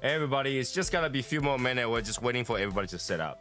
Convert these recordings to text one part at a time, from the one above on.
Everybody, it's just gonna be a few more minutes. We're just waiting for everybody to set up.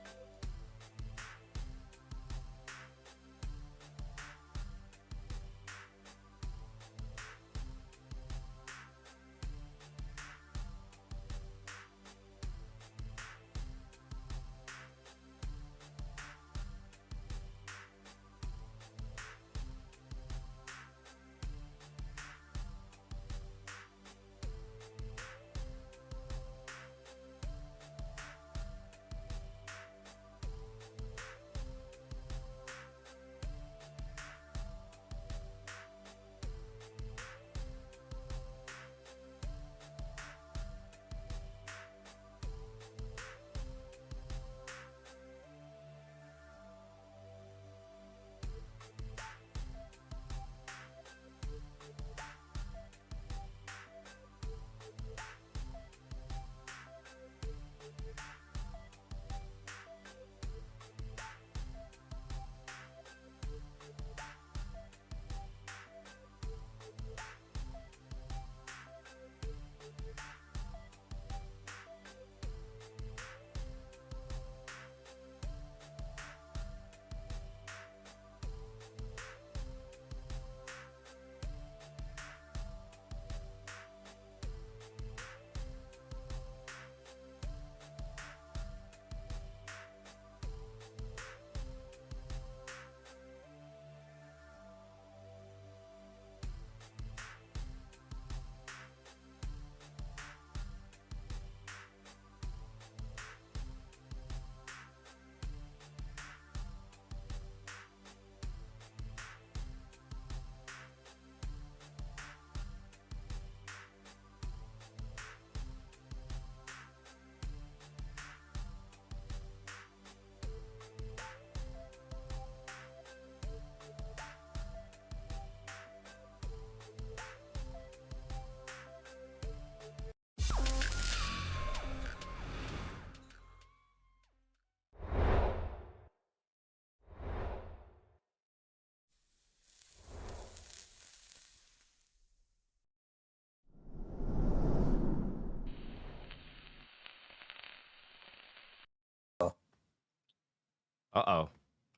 Uh-oh.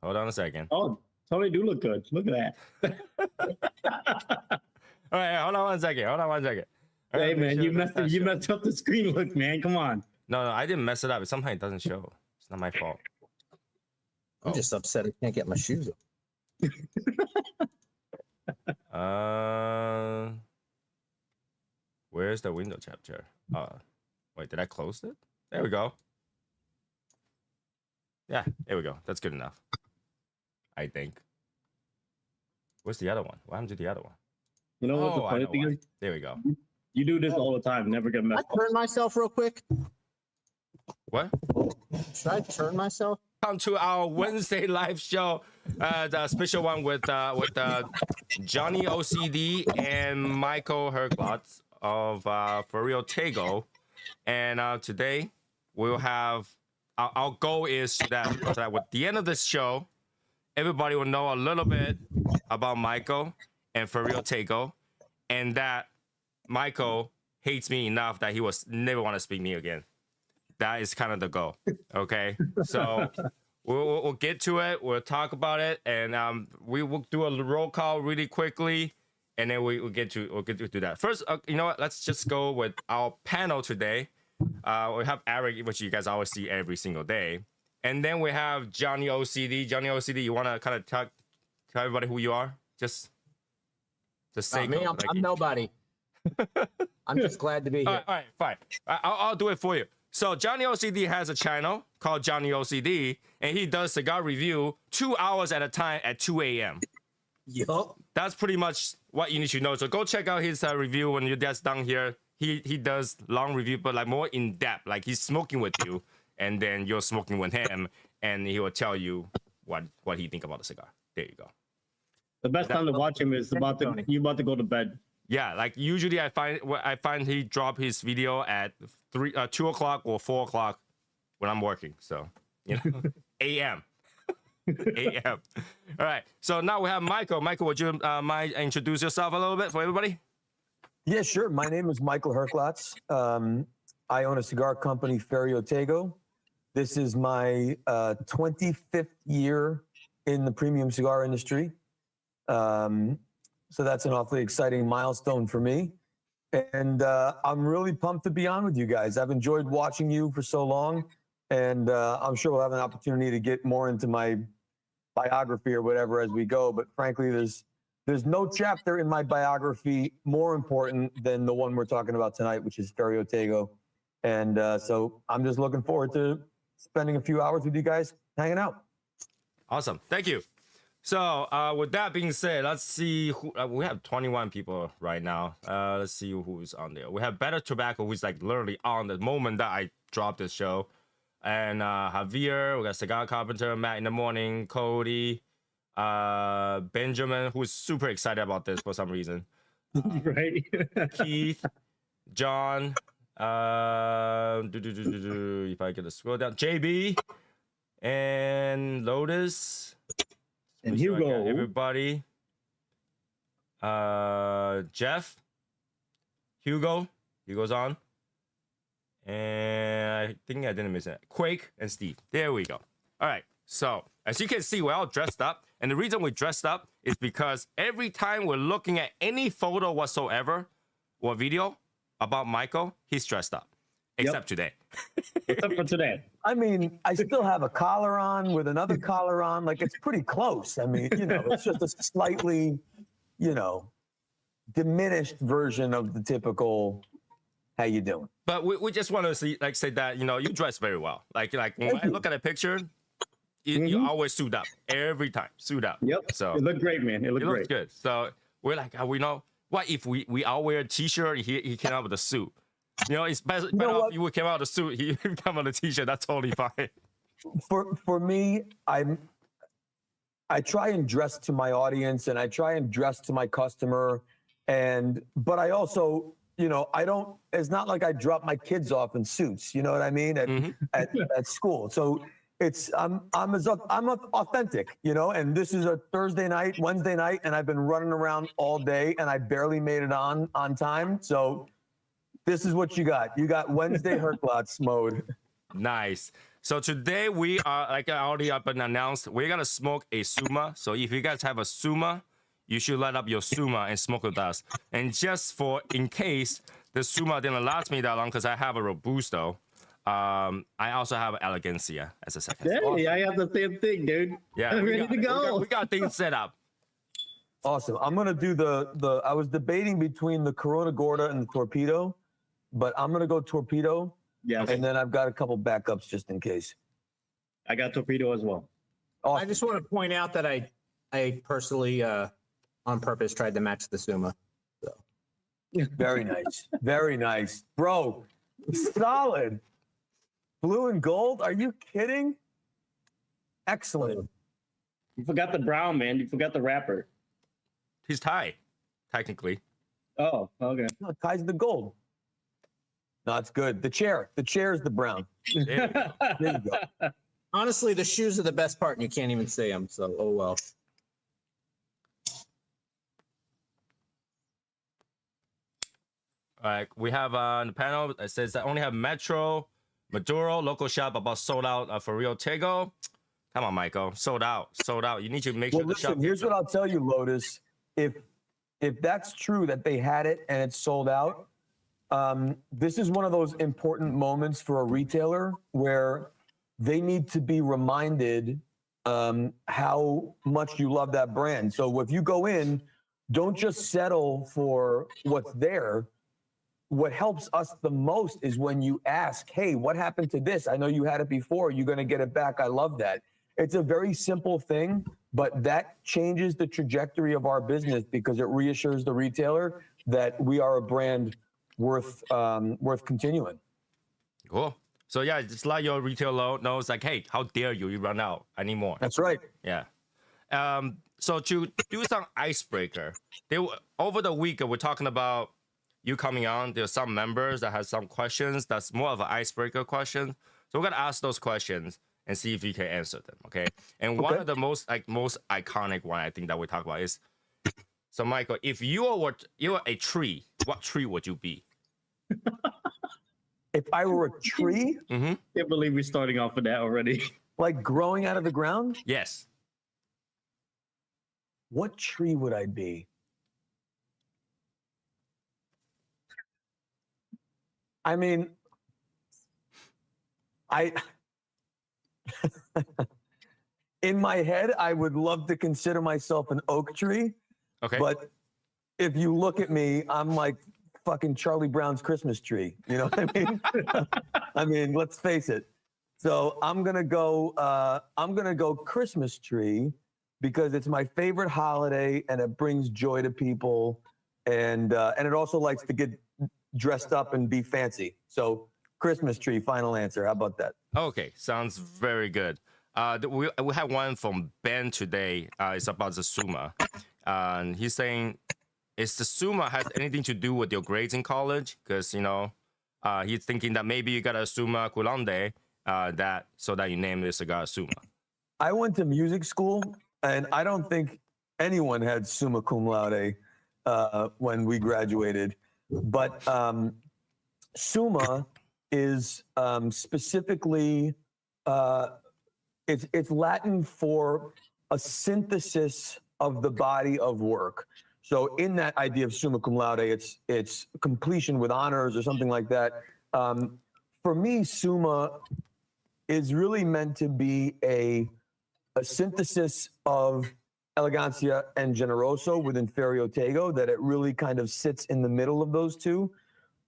Hold on a second. Oh, totally do look good. Look at that. All right, hold on one second. Hold on one second. Hey, man, you messed up the screen look, man. Come on. No, I didn't mess it up. Sometimes it doesn't show. It's not my fault. I'm just upset I can't get my shoes on. Where's the window chapter? Wait, did I close it? There we go. Yeah, there we go. That's good enough. I think. Where's the other one? What happened to the other one? You know what the funny thing is? There we go. You do this all the time. Never get messed up. I turn myself real quick. What? Should I turn myself? Come to our Wednesday live show, the special one with Johnny OCD and Michael Herklots of Ferio Tego, and today we'll have our goal is that at the end of this show, everybody will know a little bit about Michael and Ferio Tego, and that Michael hates me enough that he will never want to speak me again. That is kind of the goal. Okay, so we'll get to it. We'll talk about it, and we will do a roll call really quickly, and then we'll get to do that. First, you know what? Let's just go with our panel today. We have Eric, which you guys always see every single day, and then we have Johnny OCD. Johnny OCD, you want to kind of tell everybody who you are? Just say me. I'm nobody. I'm just glad to be here. All right, fine. I'll do it for you. So Johnny OCD has a channel called Johnny OCD, and he does cigar review 2 hours at a time at 2 a.m. Yup. That's pretty much what you need to know. So go check out his review when you're just down here. He does long review, but like more in depth. Like he's smoking with you, and then you're smoking with him, and he will tell you what he think about the cigar. There you go. The best time to watch him is you about to go to bed. Yeah, like usually I find he drop his video at 2 o'clock or 4 o'clock when I'm working. So a.m. a.m. All right. So now we have Michael. Michael, would you mind introduce yourself a little bit for everybody? Yeah, sure. My name is Michael Herklots. I own a cigar company, Ferio Tego. This is my 25th year in the premium cigar industry. So that's an awfully exciting milestone for me. And I'm really pumped to be on with you guys. I've enjoyed watching you for so long, and I'm sure we'll have an opportunity to get more into my biography or whatever as we go. But frankly, there's no chapter in my biography more important than the one we're talking about tonight, which is Ferio Tego. And so I'm just looking forward to spending a few hours with you guys hanging out. Awesome. Thank you. So with that being said, let's see who we have 21 people right now. Let's see who's on there. We have Better Tobacco, who's like literally on the moment that I dropped this show. And Javier, we got Cigar Carpenter, Matt in the morning, Cody, Benjamin, who's super excited about this for some reason. Right. Keith, John, if I get to scroll down, JB, and Lotus, And Hugo. everybody, Jeff, Hugo's on, and I think I didn't miss it. Quake and Steve. There we go. All right. So as you can see, we're all dressed up, and the reason we dressed up is because every time we're looking at any photo whatsoever or video about Michael, he's dressed up, except today. Except for today. I mean, I still have a collar on with another collar on. Like, it's pretty close. I mean, it's just a slightly, diminished version of the typical, how you doing? But we just want to say that, you dress very well. Like when I look at a picture, you always suit up every time, suit up. Yep. So it looked great, man. It looked looks great. good. So we're like, we know what if we all wear a t-shirt, he came out with a suit. It's better off you would come out with a suit, he come out with a t-shirt, that's totally fine. For me, I try and dress to my audience, and I try and dress to my customer, but I also, it's not like I drop my kids off in suits, you know what I mean, at school. So I'm authentic, and this is a Thursday night, Wednesday night, and I've been running around all day, and I barely made it on time. So this is what you got. You got Wednesday Herklots mode. Nice. So today we are, like I already up and announced, we're gonna smoke a Suma. So if you guys have a Suma, you should light up your Suma and smoke with us. And just in case the Suma didn't last me that long, because I have a Robusto, I also have Elegancia as a second. Hey, Awesome. I have the same thing, dude. Yeah, I'm ready to go. We got things set up. Awesome. I'm gonna do I was debating between the Corona Gorda and the Torpedo, but I'm gonna go Torpedo. Yeah. And then I've got a couple backups just in case. I got Torpedo as well. Awesome. I just want to point out that I personally, on purpose, tried to match the Suma. So. Very nice. Very nice. Bro, solid. Blue and gold? Are you kidding? Excellent. You forgot the brown, man. You forgot the wrapper. He's Thai, technically. Oh, okay. No, it ties the gold. No, it's good. The chair is the brown. There you go. There you go. Honestly, the shoes are the best part, and you can't even see them. So, oh well. All right, we have on the panel, it says that only have Metro, Maduro, local shop about sold out for Rio Tego. Come on, Michael, sold out. You need to make sure Well, the shop. listen, here's what I'll tell you, Lotus. If that's true that they had it and it's sold out, this is one of those important moments for a retailer where they need to be reminded how much you love that brand. So if you go in, don't just settle for what's there. What helps us the most is when you ask, hey, what happened to this? I know you had it before. You're going to get it back. I love that. It's a very simple thing, but that changes the trajectory of our business because it reassures the retailer that we are a brand worth continuing. Cool. So yeah, just let your retail knows like, hey, how dare you run out anymore? That's right. Yeah. So to do some icebreaker, over the week we're talking about you coming on. There's some members that have some questions that's more of an icebreaker question. So we're gonna ask those questions and see if you can answer them. Okay. And one of the most iconic one I think that we talk about is, so Michael, if you were a tree, what tree would you be? If I were a tree, Mm-hmm. Can't believe we're starting off with that already. like growing out of the ground, Yes. what tree would I be? I mean, I in my head, I would love to consider myself an oak tree, Okay. but if you look at me, I'm like fucking Charlie Brown's Christmas tree. You know what I mean? I mean, let's face it. So I'm gonna go. I'm gonna go Christmas tree because it's my favorite holiday and it brings joy to people, and it also likes to get dressed up and be fancy. So Christmas tree, final answer. How about that? Okay, sounds very good. We have one from Ben today. It's about the Summa. And he's saying, is the Summa has anything to do with your grades in college? Because, he's thinking that maybe you got a Summa cum laude, so that you name the cigar Summa. I went to music school, and I don't think anyone had summa cum laude when we graduated. But summa is specifically it's Latin for a synthesis of the body of work. So in that idea of summa cum laude, it's completion with honors or something like that. For me, summa is really meant to be a synthesis of elegancia and generoso within Ferio tego, that it really kind of sits in the middle of those two.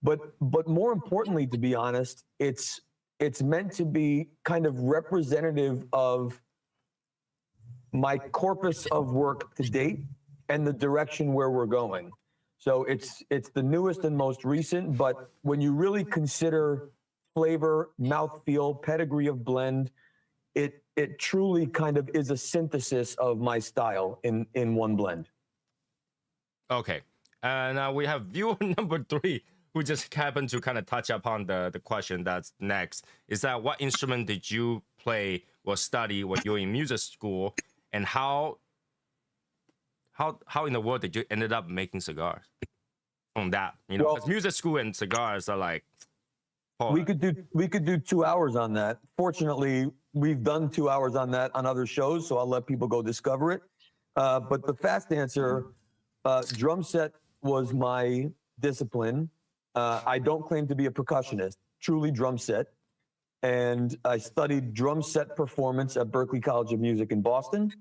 But more importantly, to be honest, it's meant to be kind of representative of my corpus of work to date and the direction where we're going. So it's the newest and most recent, but when you really consider flavor, mouthfeel, pedigree of blend, it truly kind of is a synthesis of my style in one blend. Okay. Now we have viewer number 3, who just happened to kind of touch upon the question that's next. Is that what instrument did you play or study when you were in music school, and how in the world did you ended up making cigars from that? Well, because music school and cigars are like. We could do 2 hours on that. Fortunately, we've done 2 hours on that on other shows, so I'll let people go discover it. But the fast answer, drum set was my discipline. I don't claim to be a percussionist, truly drum set. And I studied drum set performance at Berklee College of Music in Boston.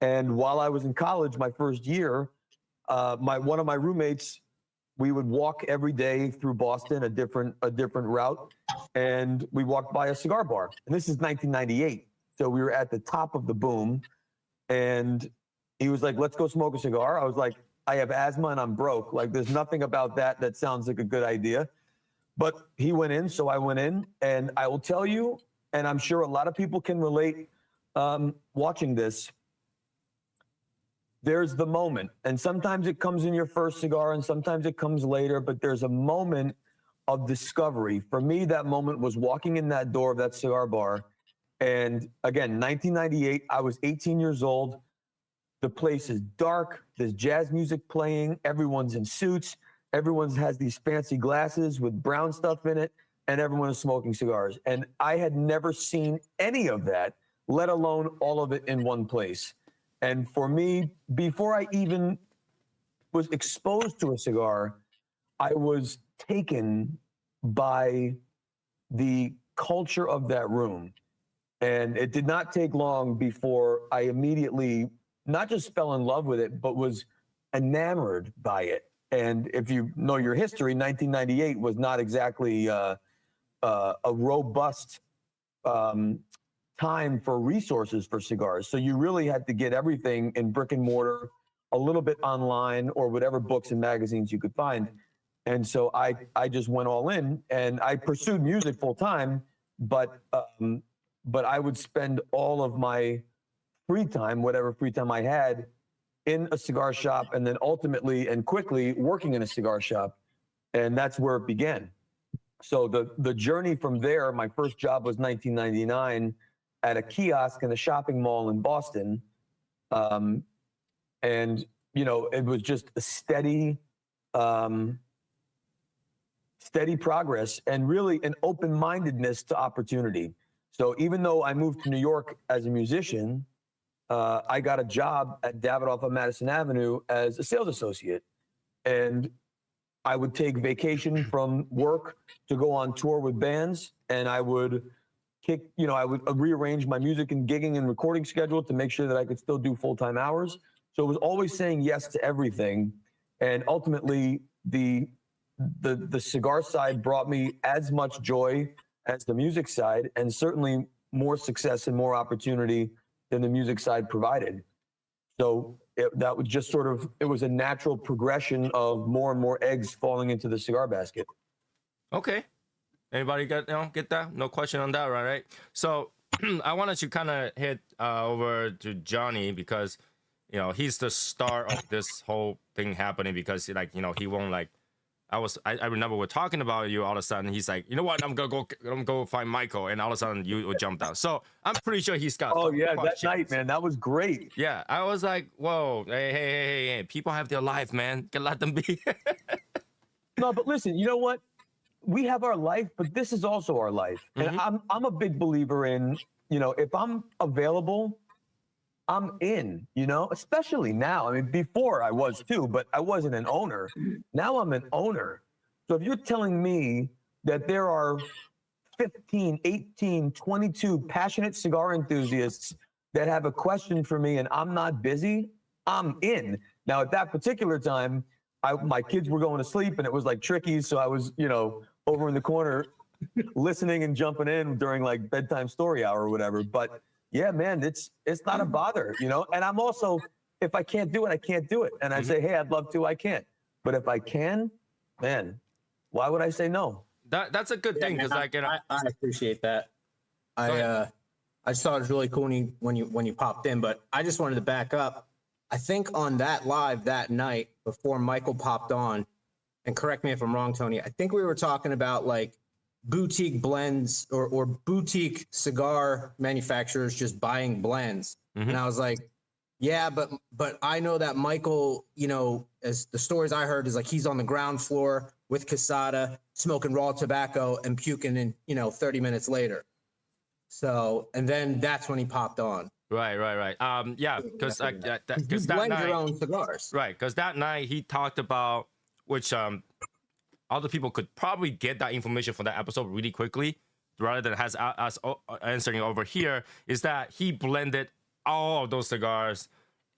And while I was in college, my first year, one of my roommates, we would walk every day through Boston, a different route, and we walked by a cigar bar. And this is 1998, so we were at the top of the boom. And he was like, "Let's go smoke a cigar." I was like, "I have asthma and I'm broke. Like, there's nothing about that sounds like a good idea." But he went in, so I went in, and I will tell you, and I'm sure a lot of people can relate watching this. There's the moment, and sometimes it comes in your first cigar and sometimes it comes later, but there's a moment of discovery. For me, that moment was walking in that door of that cigar bar. And again, 1998, I was 18 years old. The place is dark. There's jazz music playing. Everyone's in suits. Everyone has these fancy glasses with brown stuff in it, and everyone is smoking cigars. And I had never seen any of that, let alone all of it in one place. And for me, before I even was exposed to a cigar, I was taken by the culture of that room. And it did not take long before I immediately not just fell in love with it, but was enamored by it. And if you know your history, 1998 was not exactly a robust time for resources for cigars. So you really had to get everything in brick and mortar, a little bit online, or whatever books and magazines you could find. And so I just went all in, and I pursued music full time, but I would spend all of my free time, whatever free time I had, in a cigar shop, and then ultimately and quickly working in a cigar shop. And that's where it began. So the journey from there, my first job was 1999 at a kiosk in a shopping mall in Boston. And, it was just a steady steady progress and really an open-mindedness to opportunity. So even though I moved to New York as a musician, I got a job at Davidoff on Madison Avenue as a sales associate. And I would take vacation from work to go on tour with bands, and I would I would rearrange my music and gigging and recording schedule to make sure that I could still do full-time hours. So it was always saying yes to everything. And ultimately, the cigar side brought me as much joy as the music side, and certainly more success and more opportunity than the music side provided. So that was just sort of, it was a natural progression of more and more eggs falling into the cigar basket. Okay. Anybody get that? No question on that, right? So I wanted to kind of hit over to Johnny because, he's the star of this whole thing happening because he won't I remember we're talking about you, all of a sudden he's like, you know what, I'm gonna go find Michael, and all of a sudden you jumped out. So I'm pretty sure he's got that night, man, that was great. Yeah, I was like, whoa, hey, people have their life, man, can let them be. No, but listen, you know what? We have our life, but this is also our life. And I'm a big believer in, if I'm available, I'm in, especially now. I mean, before I was too, but I wasn't an owner. Now I'm an owner. So if you're telling me that there are 15, 18, 22 passionate cigar enthusiasts that have a question for me and I'm not busy, I'm in. Now, at that particular time, my kids were going to sleep and it was tricky. So I was, over in the corner listening and jumping in during bedtime story hour or whatever. But yeah, man, it's not a bother, and I'm also, if I can't do it, I can't do it. And I say, hey, I'd love to, I can't. But if I can, man, why would I say no? That's a good thing because I appreciate that. I just thought it was really cool when you popped in, but I just wanted to back up. I think on that live that night before Michael popped on, and correct me if I'm wrong, Tony, I think we were talking about boutique blends or boutique cigar manufacturers just buying blends. And I was like, yeah, but I know that Michael, as the stories I heard is he's on the ground floor with Casada smoking raw tobacco and puking in, 30 minutes later. So, and then that's when he popped on. Right. Yeah, because you blend night, your own cigars. Right, because that night he talked about, which other people could probably get that information from that episode really quickly, rather than us answering over here, is that he blended all of those cigars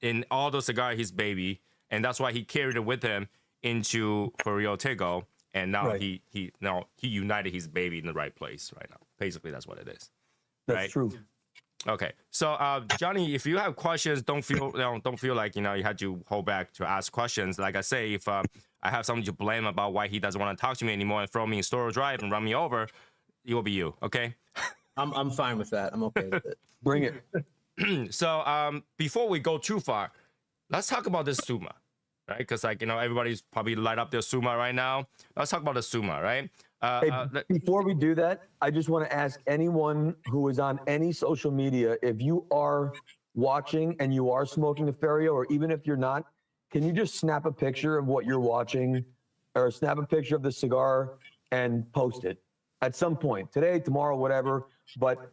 in all those cigars his baby, and that's why he carried it with him into Ferio Tego, and now he united his baby in the right place right now. Basically, that's what it is. That's true. Okay, so Johnny, if you have questions, don't feel like you had to hold back to ask questions. Like I say, if I have something to blame about why he doesn't want to talk to me anymore and throw me in storage drive and run me over, it will be you. Okay. I'm fine with that. I'm okay with it. Bring it. So before we go too far, let's talk about this Suma, right? Because everybody's probably light up their Suma right now. Let's talk about the Suma, right? Before we do that, I just want to ask anyone who is on any social media, if you are watching and you are smoking a Ferio, or even if you're not, can you just snap a picture of what you're watching, or snap a picture of the cigar and post it at some point, today, tomorrow, whatever. But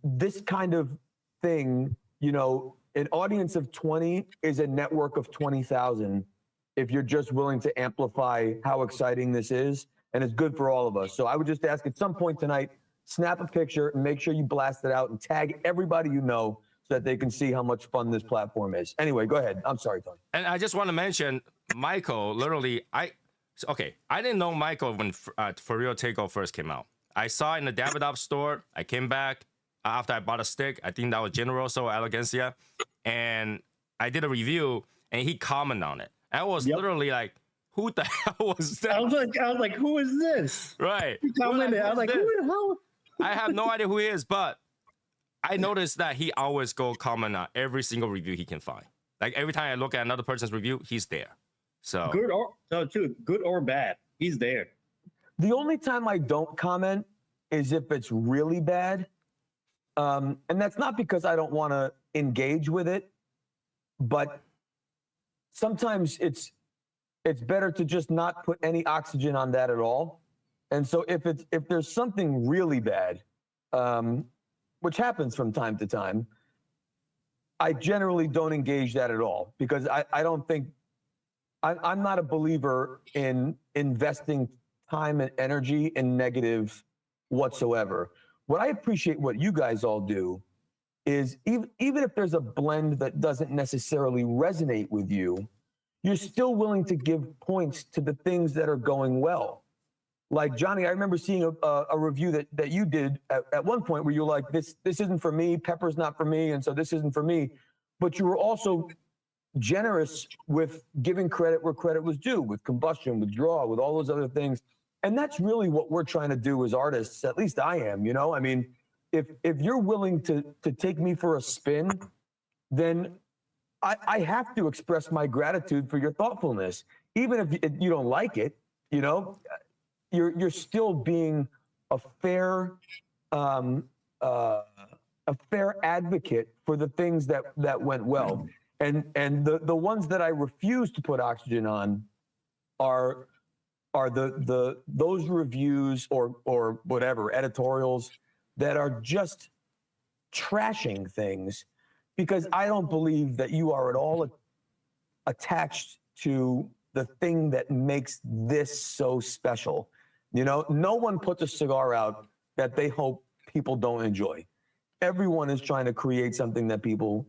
this kind of thing, an audience of 20 is a network of 20,000 if you're just willing to amplify how exciting this is. And it's good for all of us. So I would just ask at some point tonight, snap a picture and make sure you blast it out and tag everybody so that they can see how much fun this platform is. Anyway, go ahead. I'm sorry, Tony. And I just want to mention, Michael, literally, I didn't know Michael when Ferio Tego first came out. I saw it in the Davidoff store. I came back after I bought a stick. I think that was Generoso Elegancia. And I did a review, and he commented on it. I was literally like, who the hell was that? I was like, who is this? Right. He commented. I was like, who the hell? I have no idea who he is, but I noticed that he always go comment on every single review he can find. Every time I look at another person's review, he's there. So good or bad, he's there. The only time I don't comment is if it's really bad. And that's not because I don't want to engage with it, but sometimes it's better to just not put any oxygen on that at all. And so if there's something really bad, which happens from time to time, I generally don't engage that at all, because I don't think I'm not a believer in investing time and energy in negative whatsoever. What I appreciate what you guys all do is even if there's a blend that doesn't necessarily resonate with you, you're still willing to give points to the things that are going well. Like Johnny, I remember seeing a review that you did at one point where you're like, this isn't for me, pepper's not for me, and so this isn't for me. But you were also generous with giving credit where credit was due, with combustion, with draw, with all those other things. And that's really what we're trying to do as artists. At least I am, you know? I mean, if you're willing to take me for a spin, then I have to express my gratitude for your thoughtfulness. Even if you don't like it, you know, you're still being a fair advocate for the things that went well. And the ones that I refuse to put oxygen on are those reviews or whatever editorials that are just trashing things, because I don't believe that you are at all attached to the thing that makes this so special. You know, no one puts a cigar out that they hope people don't enjoy. Everyone is trying to create something that people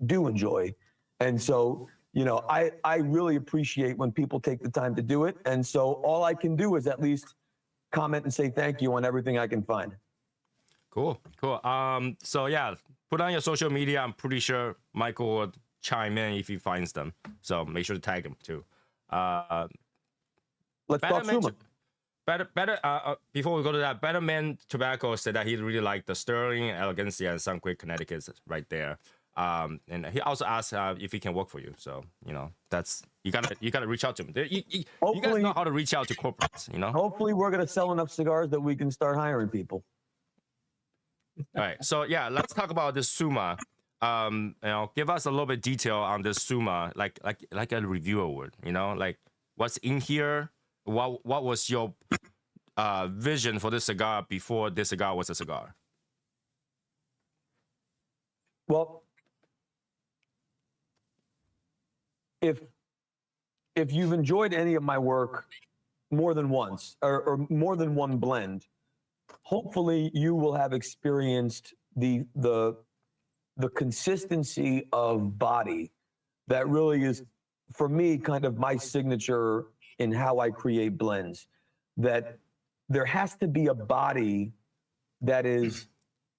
do enjoy. And so, you know, I really appreciate when people take the time to do it. And so all I can do is at least comment and say thank you on everything I can find. Cool. So yeah, put on your social media. I'm pretty sure Michael would chime in if he finds them. So make sure to tag him too. Let's talk Suma. Before we go to that, Better Man Tobacco said that he really liked the Sterling, Elegancia, and Sunquist Connecticut right there. And he also asked if he can work for you. So, you know, that's you gotta reach out to him. You guys know how to reach out to corporates, you know? Hopefully we're gonna sell enough cigars that we can start hiring people. All right. So yeah, let's talk about this Suma. You know, give us a little bit detail on this Suma, like a reviewer would, you know, like what's in here. What was your vision for this cigar before this cigar was a cigar? Well, if you've enjoyed any of my work more than once or more than one blend, hopefully you will have experienced the consistency of body that really is, for me, kind of my signature in how I create blends. That there has to be a body that is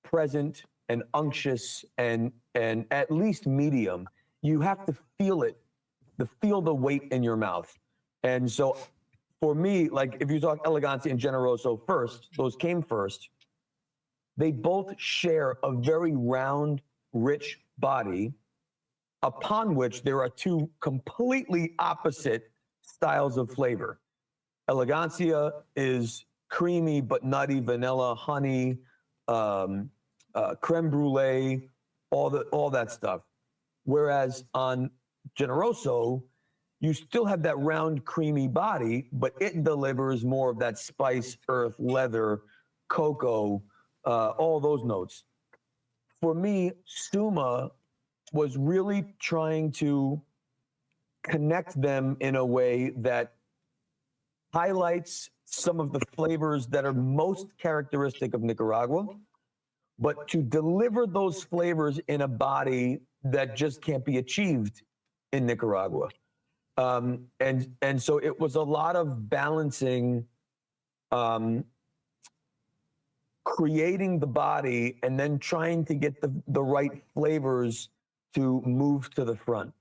present and unctuous and at least medium. You have to feel it, feel the weight in your mouth. And so for me, like if you talk Elegancia and Generoso first, those came first. They both share a very round, rich body upon which there are two completely opposite styles of flavor. Elegancia is creamy but nutty, vanilla, honey, creme brulee, all that stuff. Whereas on Generoso, you still have that round, creamy body, but it delivers more of that spice, earth, leather, cocoa, all those notes. For me, Suma was really trying to connect them in a way that highlights some of the flavors that are most characteristic of Nicaragua, but to deliver those flavors in a body that just can't be achieved in Nicaragua. And so it was a lot of balancing, creating the body and then trying to get the right flavors to move to the front.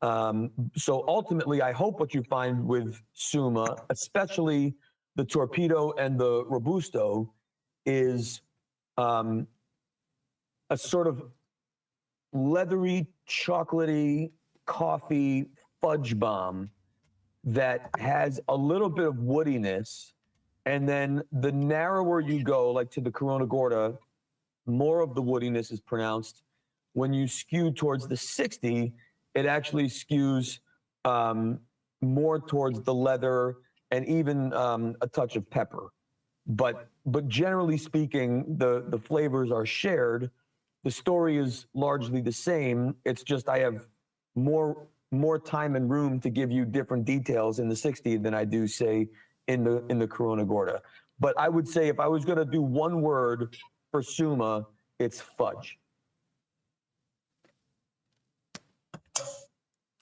So ultimately, I hope what you find with Suma, especially the Torpedo and the Robusto, is a sort of leathery, chocolatey, coffee fudge bomb that has a little bit of woodiness. And then the narrower you go, like to the Corona Gorda, more of the woodiness is pronounced. When you skew towards the 60, it actually skews more towards the leather and even a touch of pepper. But generally speaking, the flavors are shared. The story is largely the same. It's just I have more time and room to give you different details in the 60 than I do, say, in the Corona Gorda. But I would say if I was going to do one word for Suma, it's fudge.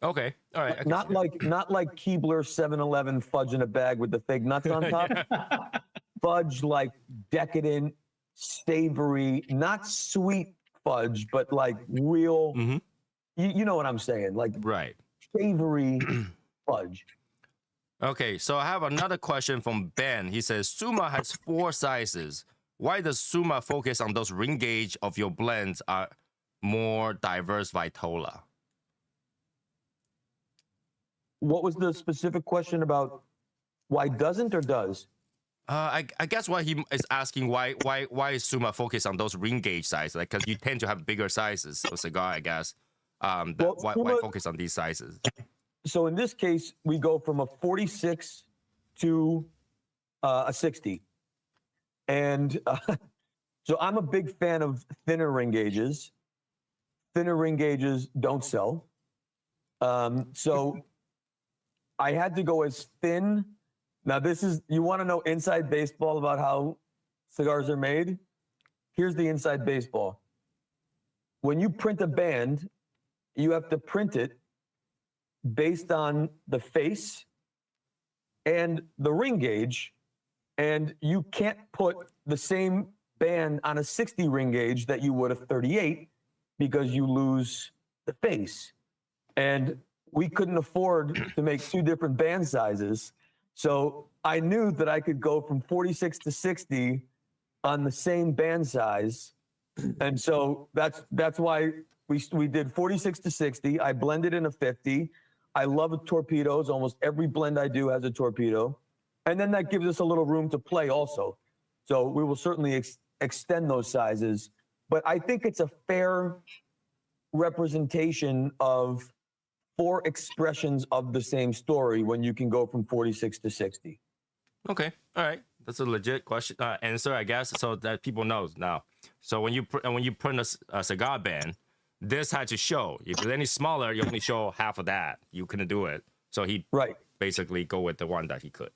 Okay, all right. I can Not see that. like Keebler 7-Eleven fudge in a bag with the fake nuts on top. Fudge like decadent, savory, not sweet fudge, but like real. Mhm. You know what I'm saying? Like Right. savory fudge. Okay, so I have another question from Ben. He says, Suma has 4 sizes. Why does Suma focus on those ring gauge of your blends are more diverse Vitola? What was the specific question about why doesn't or does? I guess what he is asking, why is Suma focused on those ring gauge sizes? Like, because you tend to have bigger sizes of cigar, I guess. Well, why Suma- focus on these sizes? So in this case, we go from a 46 to a 60. And so I'm a big fan of thinner ring gauges. Thinner ring gauges don't sell. So I had to go as thin. Now this is, you want to know inside baseball about how cigars are made? Here's the inside baseball. When you print a band, you have to print it based on the face and the ring gauge, and you can't put the same band on a 60 ring gauge that you would a 38 because you lose the face. And we couldn't afford to make 2 different band sizes. So I knew that I could go from 46 to 60 on the same band size. And so that's why we did 46 to 60. I blended in a 50. I love torpedoes. Almost every blend I do has a torpedo. And then that gives us a little room to play also. So we will certainly extend those sizes. But I think it's a fair representation of 4 expressions of the same story when you can go from 46 to 60. Okay, all right. That's a legit question answer, I guess, so that people knows now. So when you print a cigar band, this had to show. If it's any smaller, you only show half of that. You couldn't do it. So he basically go with the one that he could.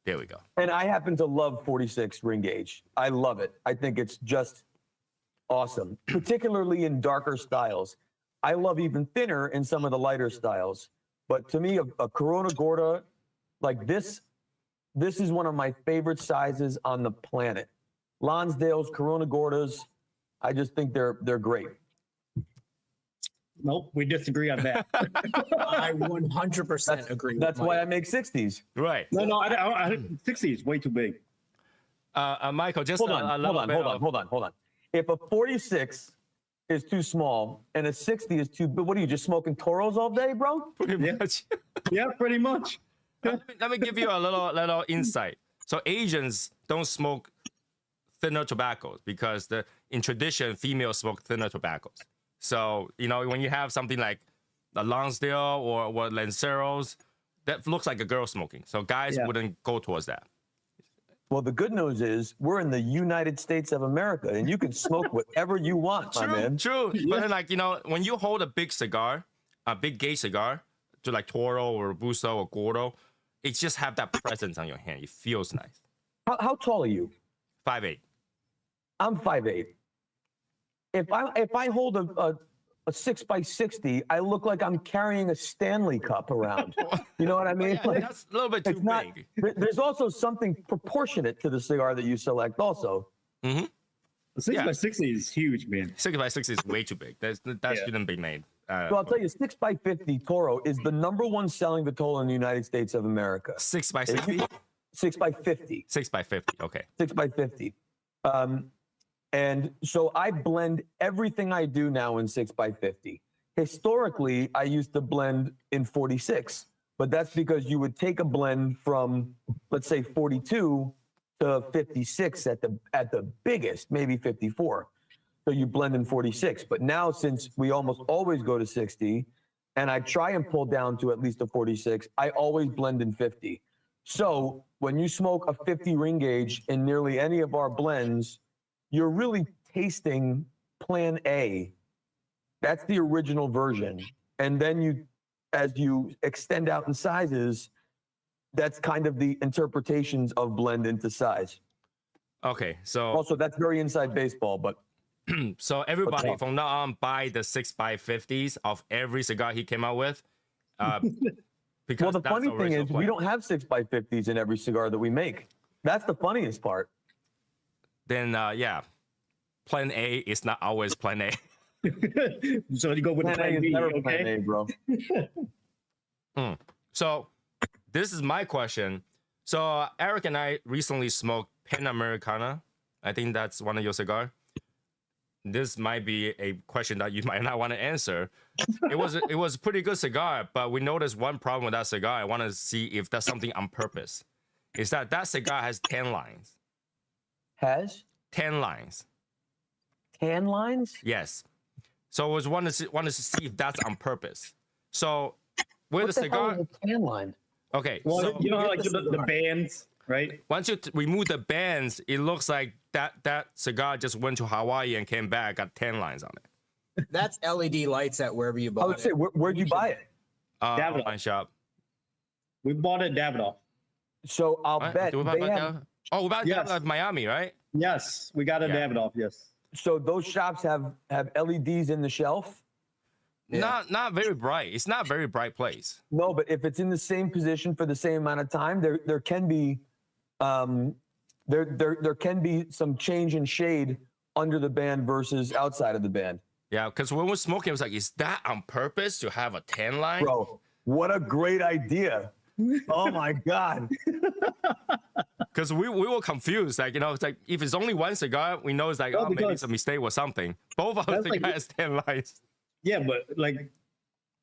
There we go. And I happen to love 46 ring gauge. I love it. I think it's just awesome, particularly in darker styles. I love even thinner in some of the lighter styles. But to me, a Corona Gorda like this is one of my favorite sizes on the planet. Lonsdale's, Corona Gordas, I just think they're great. Nope, we disagree on that. I 100% agree. That's with why Mike. I make 60s. Right. No, I 60 is way too big. Michael, just Hold on. If a 46 is too small and a 60 is too big, what are you, just smoking Toros all day, bro? Pretty much. Yeah, pretty much. Let me give you a little insight. So Asians don't smoke thinner tobaccos because in tradition, females smoke thinner tobaccos. So, when you have something like the Lonsdale or Lanceros, that looks like a girl smoking. So guys wouldn't go towards that. Well, the good news is we're in the United States of America, and you can smoke whatever you want, my man. True. But then, when you hold a big cigar, a big gauge cigar, to like Toro or Robusto or Gordo, it just have that presence on your hand. It feels nice. How tall are you? 5'8". I'm 5'8". If I hold a 6x60, I look like I'm carrying a Stanley Cup around. You know what I mean? Yeah, that's a little bit too big. There's also something proportionate to the cigar that you select also. Mm-hmm. 6x60 is huge, man. 6x60 is way too big. That shouldn't be made. So I'll tell you, 6x50 Toro is the #1 selling Vitola in the United States of America. 6x60? 6x50. 6x50, okay. 6x50. And so I blend everything I do now in 6x50. Historically, I used to blend in 46, but that's because you would take a blend from, let's say, 42 to 56 at the biggest, maybe 54. So you blend in 46. But now, since we almost always go to 60, and I try and pull down to at least a 46, I always blend in 50. So when you smoke a 50 ring gauge in nearly any of our blends, you're really tasting Plan A. That's the original version. And then as you extend out in sizes, that's kind of the interpretations of blend into size. Okay, so Also, that's very inside baseball, but so everybody Okay. from now on buy the 6x50s of every cigar he came out with. Because well, the that's funny thing original is we plan. don't have 6x50s in every cigar that we make. That's the funniest part. Then yeah, Plan A is not always Plan A. So you go with Plan A plan is B, never Plan okay? A, bro. So this is my question. So Eric and I recently smoked Panamericana. I think that's one of your cigar. This might be a question that you might not want to answer. It was a pretty good cigar, but we noticed one problem with that cigar. I want to see if that's something on purpose. Is that cigar has 10 lines. Has 10 lines. tan lines? Yes. So I was wanted to see if that's on purpose. So with What the the hell cigar, is a tan line? okay. Well, So you know how with like the the cigar. bands, right? once you remove the bands, it looks like that cigar just went to Hawaii and came back, got 10 lines on it. That's LED lights at wherever you I bought would it. say, where'd you buy it? Davidoff. Online shop. We bought it at Davidoff. So I'll Right? bet Do we buy they that? have. Oh, we bought Yes. that at Miami, right? Yes, we got it Yeah. at Davidoff. Yes. So those shops have LEDs in the shelf. Yeah. Not very bright. It's not a very bright place. No, but if it's in the same position for the same amount of time, there can be there can be some change in shade under the band versus outside of the band. Yeah, because when we're smoking, it was like, is that on purpose to have a 10 line? Bro, what a great idea. Oh my God. Because we were confused. Like, it's like if it's only one cigar, we know it's like, No, maybe because- it's a mistake or something. Both of us That's like- has 10 lines. Yeah, but like,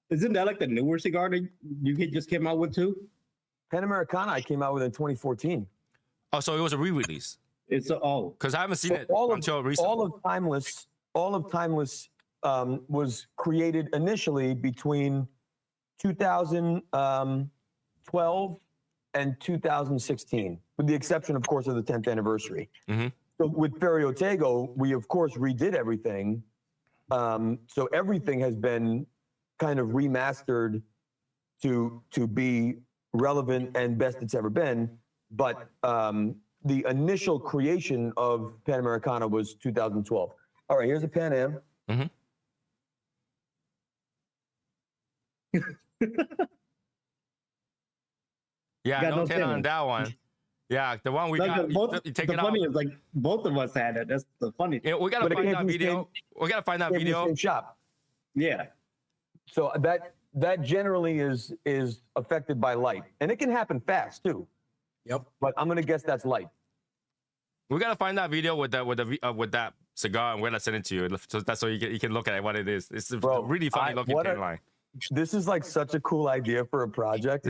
isn't that like the newer cigar that just came out with too? Panamericana I came out with in 2014. Oh, so it was a re-release. It's Because I haven't seen it all until recently. all of Timeless was created initially between 2012 and 2016, with the exception, of course, of the 10th anniversary. Mhm. So with Ferio Tego, we of course redid everything. So everything has been kind of remastered to be relevant and best it's ever been. But the initial creation of Panamericana was 2012. All right, here's a Pan Am. Mhm. Yeah, Got no no 10 on tenor. that one. Yeah, the one we Like, got, both, you take the it out. funny is like both of us had it. That's the funny. Yeah, we gotta But it find came that from the video. We gotta find that Came from the video. same shop. Yeah. So that generally is affected by light, and it can happen fast too. Yep. But I'm gonna guess that's light. We gotta find that video with that cigar, and we're gonna send it to you. So that's so you can look at what it is. It's a Bro, really funny looking what 10 a- line. This is like such a cool idea for a project.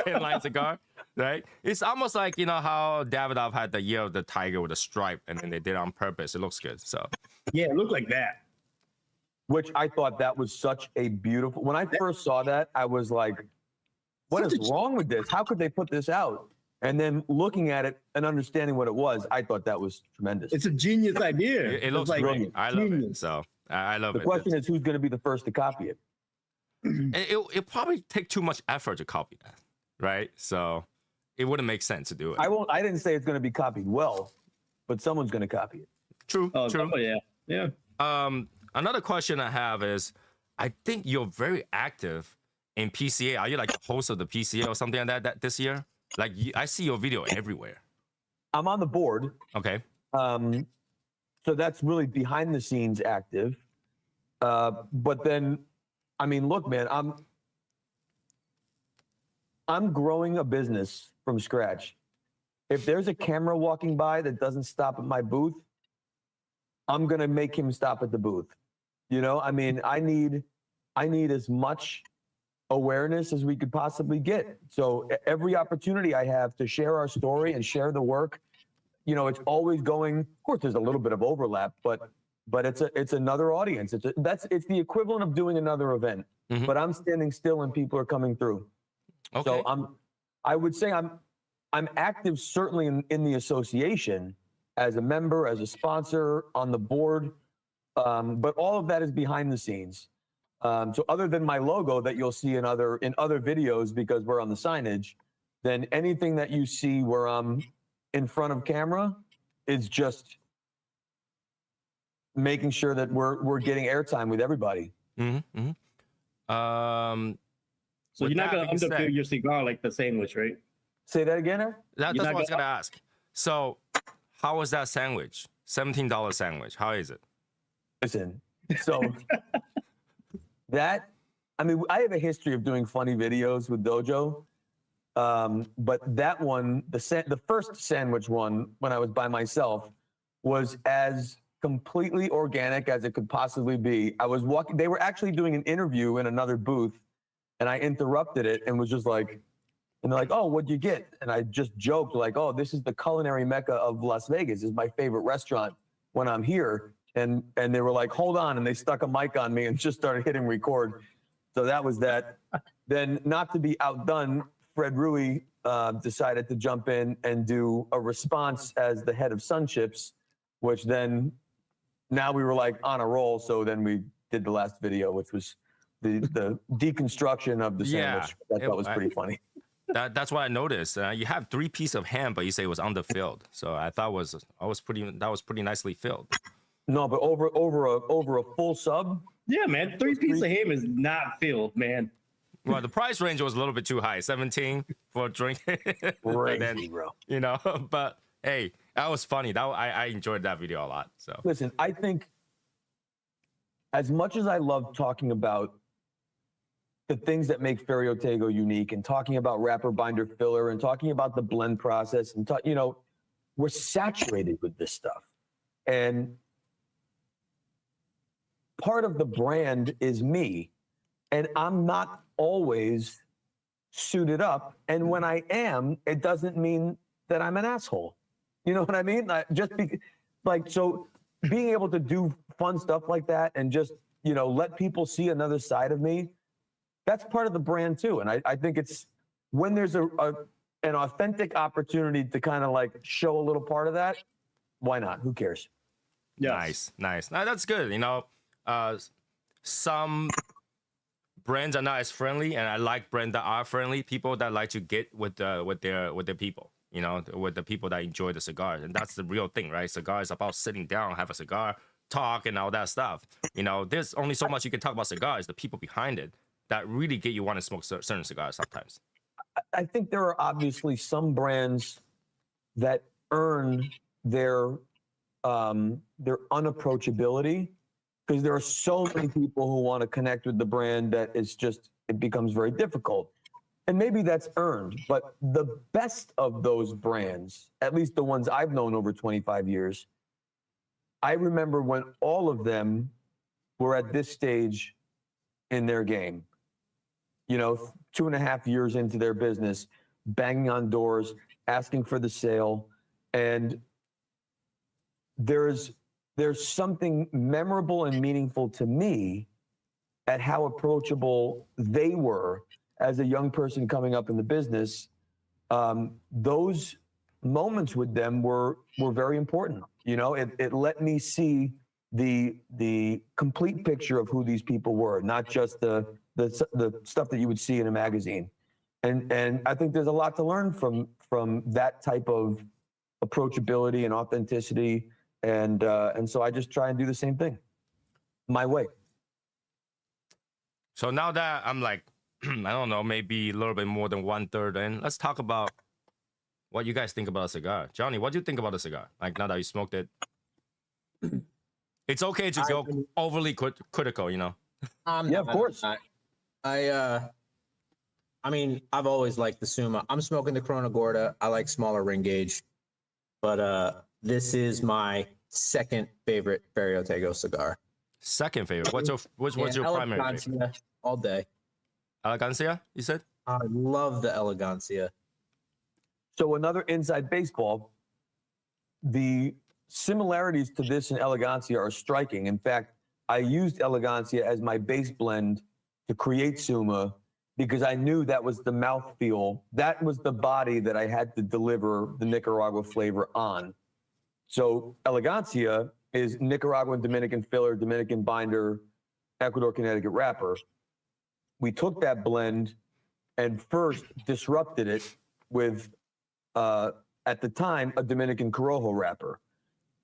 10 line cigar, right? It's almost like how Davidoff had the Year of the Tiger with a stripe, and then they did it on purpose. It looks good. So Yeah, it looked like that. Which I thought that was such a beautiful. When I first saw that, I was like, "What is wrong with this? How could they put this out?" And then looking at it and understanding what it was, I thought that was tremendous. It's a genius idea. it looks It's like great. I love it. genius. So I love The it. question is, who's going to be the first to copy it? It probably take too much effort to copy that, right? So it wouldn't make sense to do it. I didn't say it's going to be copied well, but someone's going to copy it. True. Oh, True. yeah. Another question I have is, I think you're very active in PCA. Are you like the host of the PCA or something like that this year? Like I see your video everywhere. I'm on the board, Okay. so that's really behind the scenes active. But then, I mean, look, man, I'm growing a business from scratch. If there's a camera walking by that doesn't stop at my booth, I'm gonna make him stop at the booth. I mean, I need as much awareness as we could possibly get. So every opportunity I have to share our story and share the work, it's always going. Of course, there's a little bit of overlap, but it's another audience. It's the equivalent of doing another event. Mhm. But I'm standing still and people are coming through. Okay. So I would say I'm active certainly in the association as a member, as a sponsor, on the board, but all of that is behind the scenes. So other than my logo that you'll see in other videos because we're on the signage, then anything that you see where I'm in front of camera is just making sure that we're getting airtime with everybody. Mm-hmm. So you're not gonna underfill your cigar like the sandwich, right? Say that again, Eric? That's what I was gonna ask. So, how was that sandwich? $17 sandwich. How is it? Listen, so that, I mean, I have a history of doing funny videos with Dojo, but that one, the first sandwich one, when I was by myself, was as completely organic as it could possibly be. I was walking, they were actually doing an interview in another booth, and I interrupted it and was just like, and they're like, oh, what'd you get? And I just joked like, oh, this is the culinary mecca of Las Vegas. This is my favorite restaurant when I'm here. And they were like, hold on. And they stuck a mic on me and just started hitting record. So that was that. Then, not to be outdone, Fred Rui decided to jump in and do a response as the head of Sunships, which then now we were like on a roll. So then we did the last video, which was the deconstruction of the sandwich. I thought was pretty funny. That's what I noticed. You have 3 pieces of ham, but you say it was underfilled. So I thought that was pretty nicely filled. No, but over a full sub. Yeah, man, 3 pieces of ham is not filled, man. Well, the price range was a little bit too high, 17 for a drink. Crazy, bro. You know, but hey, that was funny. I enjoyed that video a lot. So listen, I think as much as I love talking about the things that make Ferio Tego unique and talking about wrapper binder filler and talking about the blend process and you know, we're saturated with this stuff. And part of the brand is me. And I'm not always suited up. And when I am, it doesn't mean that I'm an asshole. You know what I mean? So being able to do fun stuff like that and just, you know, let people see another side of me, that's part of the brand too. And I think it's when there's an authentic opportunity to kind of like show a little part of that, why not? Who cares? Yes. Nice. Now, that's good. You know, some brands are not as friendly, and I like brands that are friendly. People that like to get with their people. You know, with the people that enjoy the cigars, and that's the real thing, right? Cigar is about sitting down, have a cigar, talk, and all that stuff. You know, there's only so much you can talk about cigars. The people behind it that really get you want to smoke certain cigars sometimes. I think there are obviously some brands that earn their unapproachability because there are so many people who want to connect with the brand that it becomes very difficult. And maybe that's earned, but the best of those brands, at least the ones I've known over 25 years, I remember when all of them were at this stage in their game. You know, 2.5 years into their business, banging on doors, asking for the sale. And there's something memorable and meaningful to me at how approachable they were as a young person coming up in the business. Those moments with them were very important. You know, it let me see the complete picture of who these people were, not just the stuff that you would see in a magazine. And I think there's a lot to learn from that type of approachability and authenticity. And so I just try and do the same thing my way. So now that I'm like, I don't know, maybe a little bit more than 1/3 in, let's talk about what you guys think about a cigar. Johnny, what do you think about a cigar? Like now that you smoked it, it's okay to go overly critical, you know? Yeah, of course. I mean, I've always liked the Suma. I'm smoking the Corona Gorda. I like smaller ring gauge, but this is my second favorite Ferio Tego cigar. Second favorite. What's your primary favorite? All day. Elegancia, you said? I love the Elegancia. So another inside baseball, the similarities to this and Elegancia are striking. In fact, I used Elegancia as my base blend to create Suma, because I knew that was the mouthfeel. That was the body that I had to deliver the Nicaragua flavor on. So Elegancia is Nicaraguan Dominican filler, Dominican binder, Ecuador Connecticut wrapper. We took that blend and first disrupted it with, at the time, a Dominican Corojo wrapper,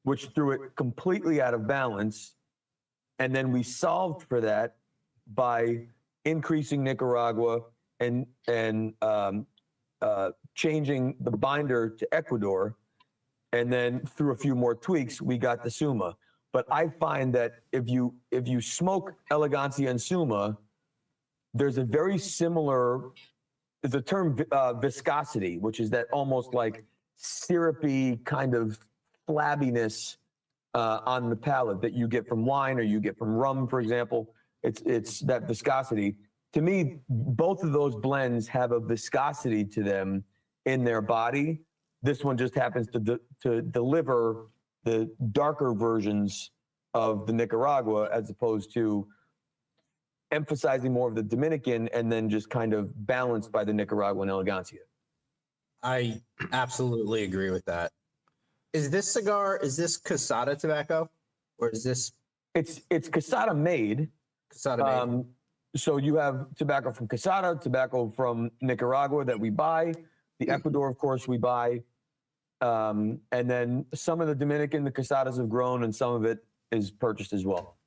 which threw it completely out of balance. And then we solved for that by increasing Nicaragua and changing the binder to Ecuador. And then through a few more tweaks, we got the Suma. But I find that if you smoke Elegancia and Suma, there's a very similar, there's a term viscosity, which is that almost like syrupy kind of flabbiness on the palate that you get from wine or you get from rum, for example. It's that viscosity. To me, both of those blends have a viscosity to them in their body. This one just happens to deliver the darker versions of the Nicaragua as opposed to emphasizing more of the Dominican and then just kind of balanced by the Nicaraguan Elegancia. I absolutely agree with that. Is this Casada tobacco, or is this? It's Casada made. Casada made. So you have tobacco from Casada, tobacco from Nicaragua that we buy, the Ecuador, of course, we buy. And then some of the Dominican, the Casadas have grown, and some of it is purchased as well.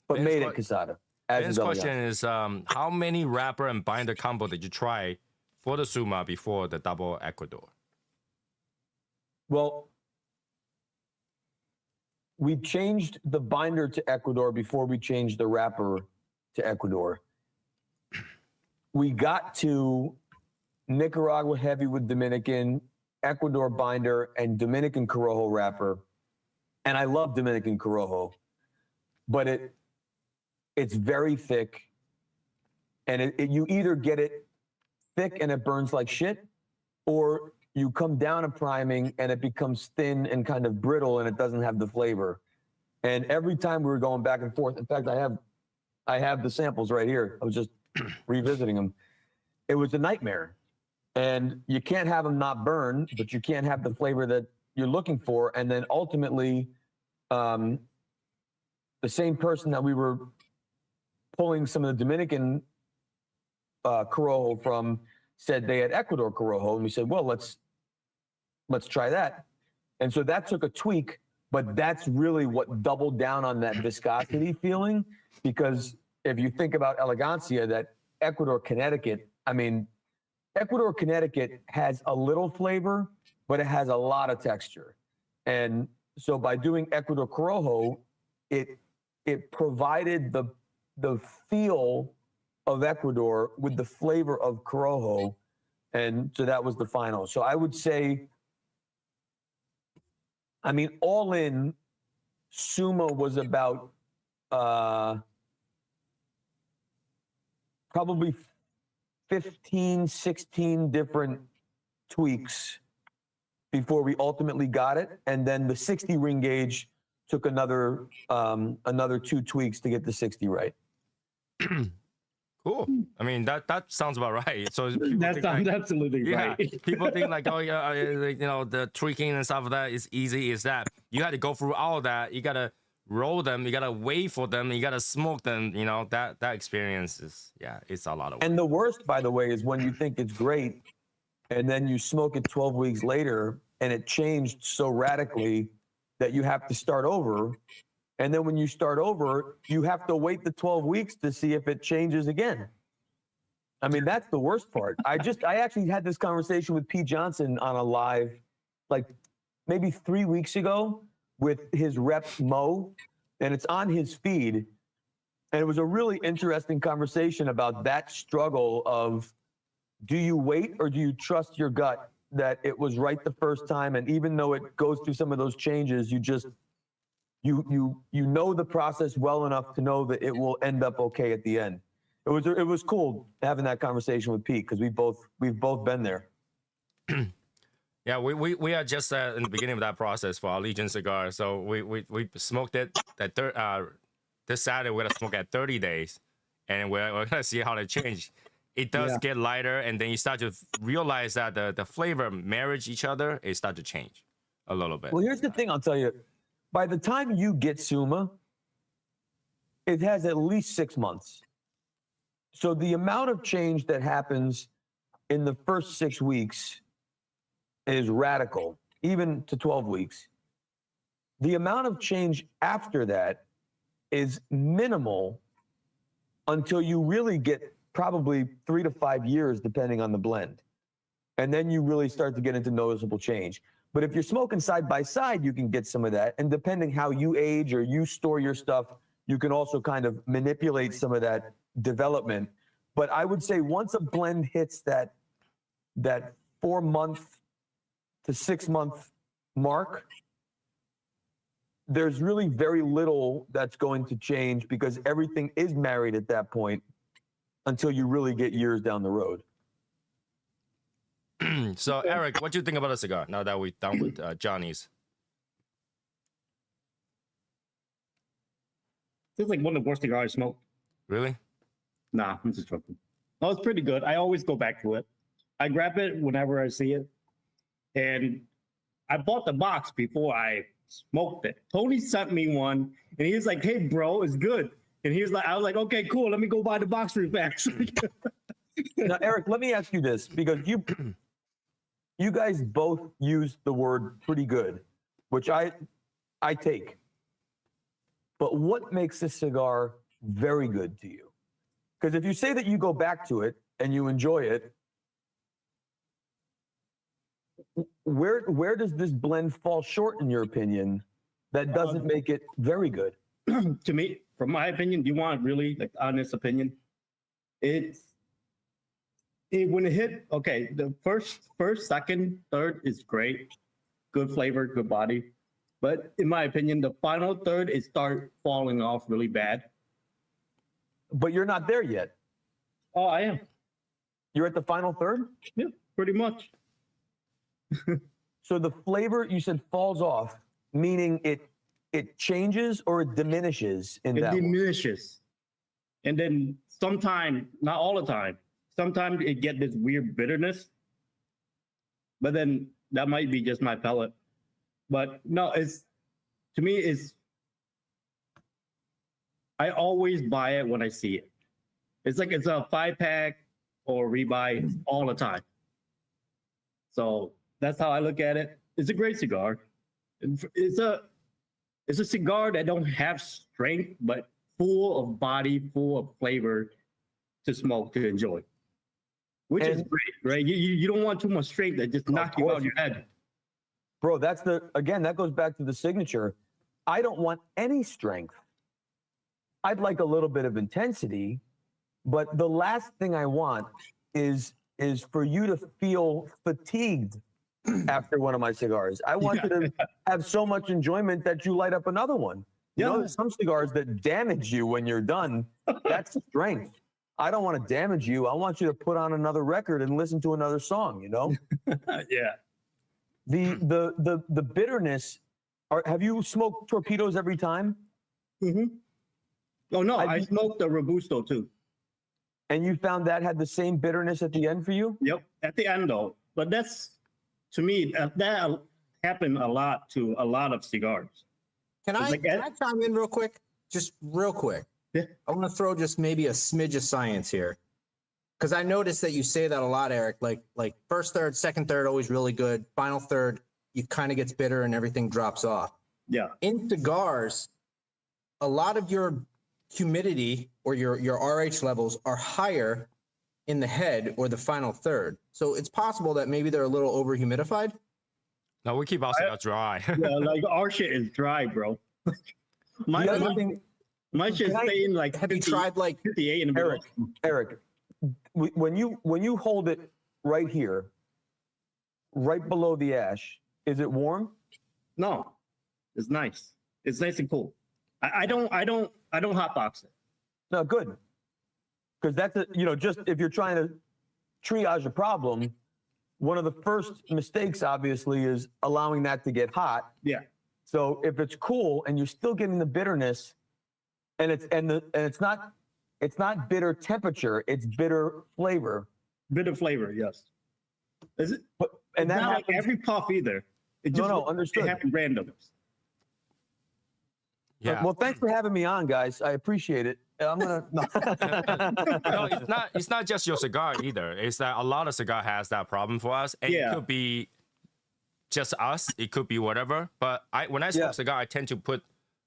But made at Casada. Ben's question is, how many wrapper and binder combo did you try for the Suma before the double Ecuador? Well, we changed the binder to Ecuador before we changed the wrapper to Ecuador. We got to Nicaragua heavy with Dominican, Ecuador binder, and Dominican Corojo wrapper. And I love Dominican Corojo, but it's very thick. And you either get it thick and it burns like shit, or you come down a priming and it becomes thin and kind of brittle and it doesn't have the flavor. And every time we were going back and forth, in fact, I have the samples right here. I was just revisiting them. It was a nightmare. And you can't have them not burn, but you can't have the flavor that you're looking for. And then ultimately, the same person that we were pulling some of the Dominican Corojo from said they had Ecuador Corojo. And we said, well, let's try that. And so that took a tweak, but that's really what doubled down on that viscosity feeling. Because if you think about Elegancia, that Ecuador Connecticut, I mean, Ecuador Connecticut has a little flavor, but it has a lot of texture. And so by doing Ecuador Corojo, it provided the feel of Ecuador with the flavor of Corojo. And so that was the final. So I would say, I mean, all in, Suma was about probably 15, 16 different tweaks before we ultimately got it. And then the 60 ring gauge took another 2 tweaks to get the 60 right. Cool. I mean, that sounds about right. So That sounds absolutely yeah, right. people think like, oh yeah, like, you know, the tweaking and stuff like that is easy. Is that you had to go through all that? You gotta roll them. You gotta wait for them. You gotta smoke them. You know, that experience is, yeah, it's a lot of work. And the worst, by the way, is when you think it's great, and then you smoke it 12 weeks later, and it changed so radically that you have to start over. And then when you start over, you have to wait the 12 weeks to see if it changes again. I mean, that's the worst part. I actually had this conversation with Pete Johnson on a live, like maybe 3 weeks ago with his rep Mo, and it's on his feed. And it was a really interesting conversation about that struggle of, do you wait or do you trust your gut that it was right the first time? And even though it goes through some of those changes, you just, you know the process well enough to know that it will end up okay at the end. It was cool having that conversation with Pete, because we've both been there. Yeah, we are just in the beginning of that process for our Legion cigar. So we smoked it this Saturday. We're gonna smoke at 30 days, and we're gonna see how they change. It does Yeah. get lighter, and then you start to realize that the flavor marriage each other. It start to change a little bit. Well, here's the thing I'll tell you. By the time you get Suma, it has at least 6 months. So the amount of change that happens in the first 6 weeks is radical, even to 12 weeks. The amount of change after that is minimal until you really get probably 3 to 5 years, depending on the blend. And then you really start to get into noticeable change. But if you're smoking side by side, you can get some of that. And depending how you age or you store your stuff, you can also kind of manipulate some of that development. But I would say once a blend hits that 4 month to 6 month mark, there's really very little that's going to change because everything is married at that point until you really get years down the road. So, Eric, what do you think about a cigar now that we're done with Johnny's? This is like one of the worst cigars I smoked. Really? Nah, I'm just joking. No, it's pretty good. I always go back to it. I grab it whenever I see it. And I bought the box before I smoked it. Tony sent me one, and he was like, "Hey, bro, it's good." And he was like, I was like, "Okay, cool. Let me go buy the box real fast." Now, Eric, let me ask you this because you guys both used the word pretty good, which I take. But what makes this cigar very good to you? Because if you say that you go back to it and you enjoy it, where does this blend fall short in your opinion that doesn't make it very good? To me, from my opinion, do you want really like honest opinion? When it hit, okay, the first, second, third is great, good flavor, good body. But in my opinion, the final third it start falling off really bad. But you're not there yet. Oh, I am. You're at the final third? Yeah, pretty much. So the flavor you said falls off, meaning it changes or it diminishes in It that one? diminishes. And then sometimes, not all the time, sometimes it get this weird bitterness. But then that might be just my palate. But no, to me, I always buy it when I see it. It's like it's a 5-pack or rebuy all the time. So that's how I look at it. It's a great cigar. It's a cigar that don't have strength, but full of body, full of flavor to smoke, to enjoy. Which is great, right? You don't want too much strength that just knock you out of your head. Bro, that goes back to the signature. I don't want any strength. I'd like a little bit of intensity, but the last thing I want is for you to feel fatigued after one of my cigars. I want you to have so much enjoyment that you light up another one. You know, there's some cigars that damage you when you're done. That's strength. I don't want to damage you. I want you to put on another record and listen to another song, you know? Yeah. The bitterness, have you smoked torpedoes every time? Mm-hmm. Oh, no, I smoked the Robusto too. And you found that had the same bitterness at the end for you? Yep, at the end though. But that's, to me, that happened a lot to a lot of cigars. Can I chime in real quick? Just real quick. Yeah. I want to throw just maybe a smidge of science here. Because I noticed that you say that a lot, Eric. Like first third, second third, always really good. Final third, you kind of gets bitter and everything drops off. Yeah. In cigars, a lot of your humidity or your RH levels are higher in the head or the final third. So it's possible that maybe they're a little over humidified. No, we keep our cigar dry. Yeah, like our shit is dry, bro. my shit's staying like. Have you tried like 58 in the middle? Eric, when you hold it right here, right below the ash, is it warm? No, it's nice. It's nice and cool. I don't hotbox it. No, good. Because that's just if you're trying to triage a problem, one of the first mistakes obviously is allowing that to get hot. Yeah. So if it's cool and you're still getting the bitterness, and it's not it's not bitter temperature, it's bitter flavor. Bit of flavor, yes. Is it? But and It's that not like happens, every puff either. It No, just no, understood. It happened random. Yeah. Well, thanks for having me on, guys. I appreciate it. I'm gonna. No. No, it's not just your cigar either. It's that a lot of cigar has that problem for us, and Yeah. it could be just us. It could be whatever. But when I smoke Yeah. cigar, I tend to put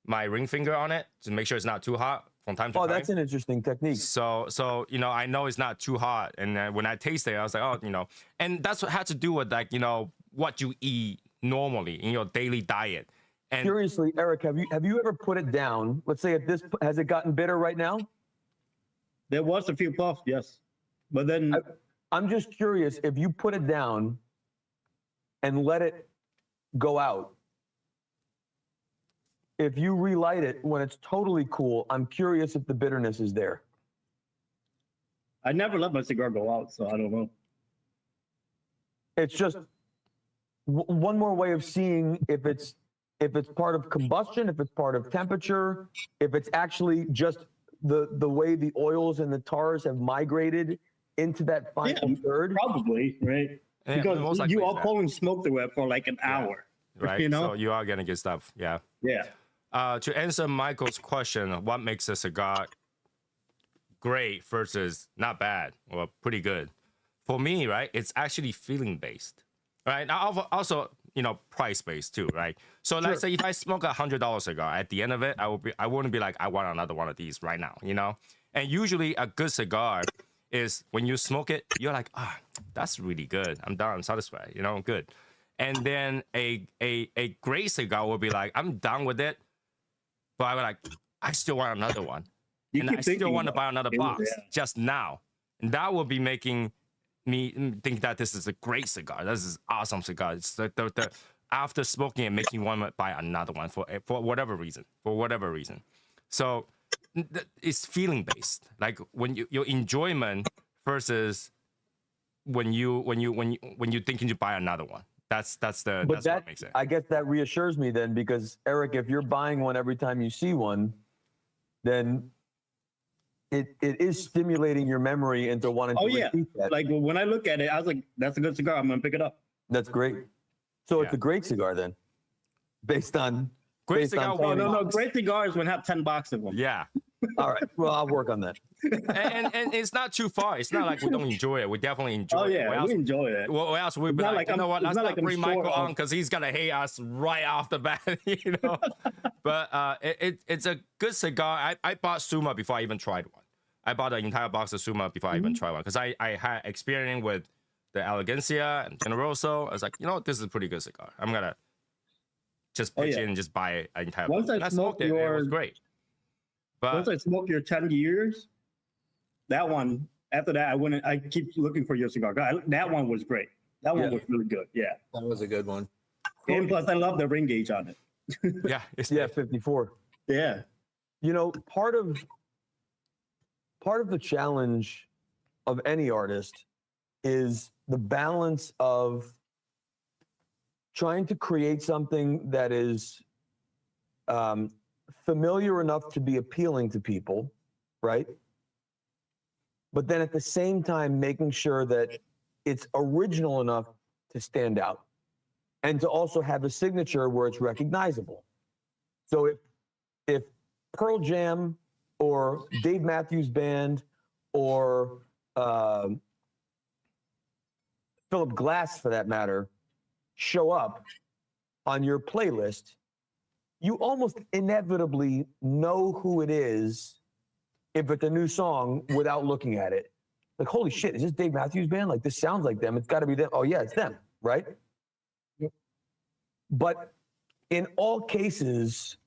my ring finger on it to make sure it's not too hot from time to Oh, time. that's an interesting technique. So I know it's not too hot, and then when I taste it, I was like, oh, and that's what had to do with like what you eat normally in your daily diet. And Seriously, Eric, have you ever put it down? Let's say has it gotten bitter right now? There was a few puffs, yes. But then I'm just curious if you put it down and let it go out. If you relight it when it's totally cool, I'm curious if the bitterness is there. I never let my cigar go out, so I don't know. It's just one more way of seeing if it's part of combustion, if it's part of temperature, if it's actually just the way the oils and the tars have migrated into that final third. Probably, right? Yeah, most Because likely you it's all that. pulling smoke through it for like an hour. right, You know? so you are gonna get stuff. Yeah. Yeah. To answer Michael's question, what makes a cigar great versus not bad or pretty good? For me, right, it's actually feeling based, right? Now, also, price based too, right? So let's say if I smoke $100 cigar, at the end of it, I wouldn't be like, I want another one of these right now, And usually a good cigar is when you smoke it, you're like, that's really good. I'm done. I'm satisfied. Good. And then a great cigar will be like, I'm done with it, but I'm like, I still want another one. You And keep I still thinking want to about buy another it, box yeah. just now. And that will be making me think that this is a great cigar. This is awesome cigar. It's the after smoking it, making me want to buy another one for whatever reason. For whatever reason. So it's feeling based. Like when your enjoyment versus when you thinking to buy another one. That's what makes it. I guess that reassures me then, because Eric, if you're buying one every time you see one, then it is stimulating your memory into wanting Oh to yeah. repeat that. Like when I look at it, I was like, that's a good cigar. I'm gonna pick it up. That's great. So it's Yeah. a great cigar then, based on Great based on cigar. Oh Tony. no, great cigars when have 10 boxes of them. Yeah. All right. Well, I'll work on that. and it's not too far. It's not like we don't enjoy it. We definitely enjoy Oh it. yeah, Or else, we enjoy it. or else we'd be not like, like you know I'm- what? it's Let's not not like I'm bring short Michael on- on because he's gonna hate us right off the bat. But it's a good cigar. I bought Suma before I even tried one. I bought an entire box of Suma before I even tried one because I had experience with the Elegancia and Generoso. I was like, this is a pretty good cigar. I'm gonna just pitch in and just buy an entire Once box. I And I smoked smoked it. It was your- great. But Once I smoked your 10 years, that one, after that, I keep looking for your cigar. That one was great. That one Yeah. was really good. Yeah. That was a good one. And plus, I love the ring gauge on it. yeah, it's Yeah, 54. Yeah. Part of the challenge of any artist is the balance of trying to create something that is familiar enough to be appealing to people, right? But then at the same time, making sure that it's original enough to stand out and to also have a signature where it's recognizable. So if Pearl Jam or Dave Matthews Band or Philip Glass, for that matter, show up on your playlist, you almost inevitably know who it is if it's a new song without looking at it. Like, holy shit, is this Dave Matthews Band? Like, this sounds like them. It's got to be them. Oh, yeah, it's them, right? But in all cases,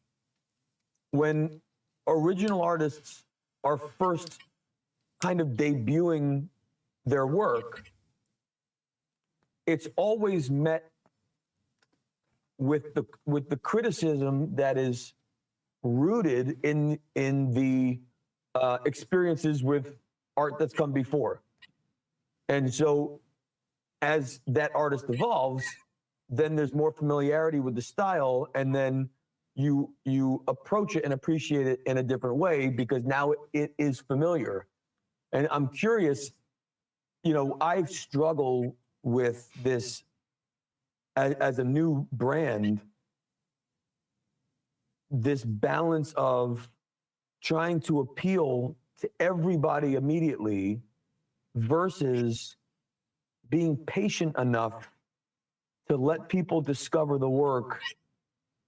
when original artists are first kind of debuting their work, it's always met with the criticism that is rooted in the experiences with art that's come before. And so as that artist evolves, then there's more familiarity with the style, and then you approach it and appreciate it in a different way because now it is familiar. And I'm curious, I've struggled with this as a new brand, this balance of trying to appeal to everybody immediately versus being patient enough to let people discover the work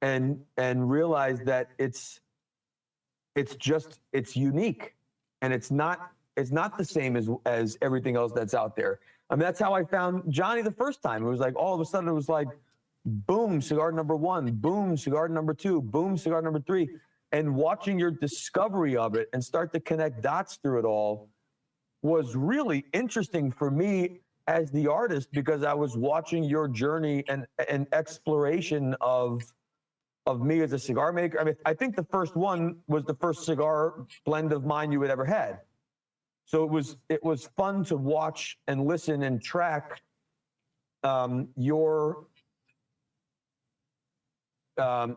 and realize that it's unique and it's not the same as everything else that's out there. I mean, that's how I found Johnny the first time. It was like all of a sudden it was like, boom, cigar number 1, boom, cigar number 2, boom, cigar number 3. And watching your discovery of it and start to connect dots through it all was really interesting for me as the artist because I was watching your journey and exploration of me as a cigar maker. I mean, I think the first one was the first cigar blend of mine you had ever had. So it was fun to watch and listen and track your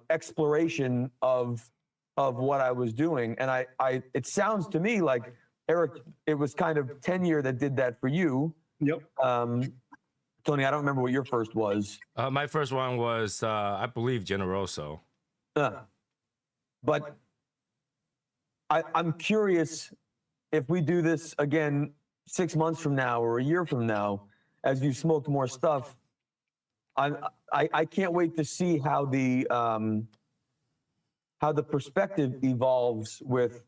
exploration of what I was doing. And it sounds to me like, Eric, it was kind of Tenure that did that for you. Yep. Tony, I don't remember what your first was. My first one was, I believe, Generoso. But I'm curious if we do this again 6 months from now or a year from now, as you smoked more stuff. I can't wait to see how the perspective evolves with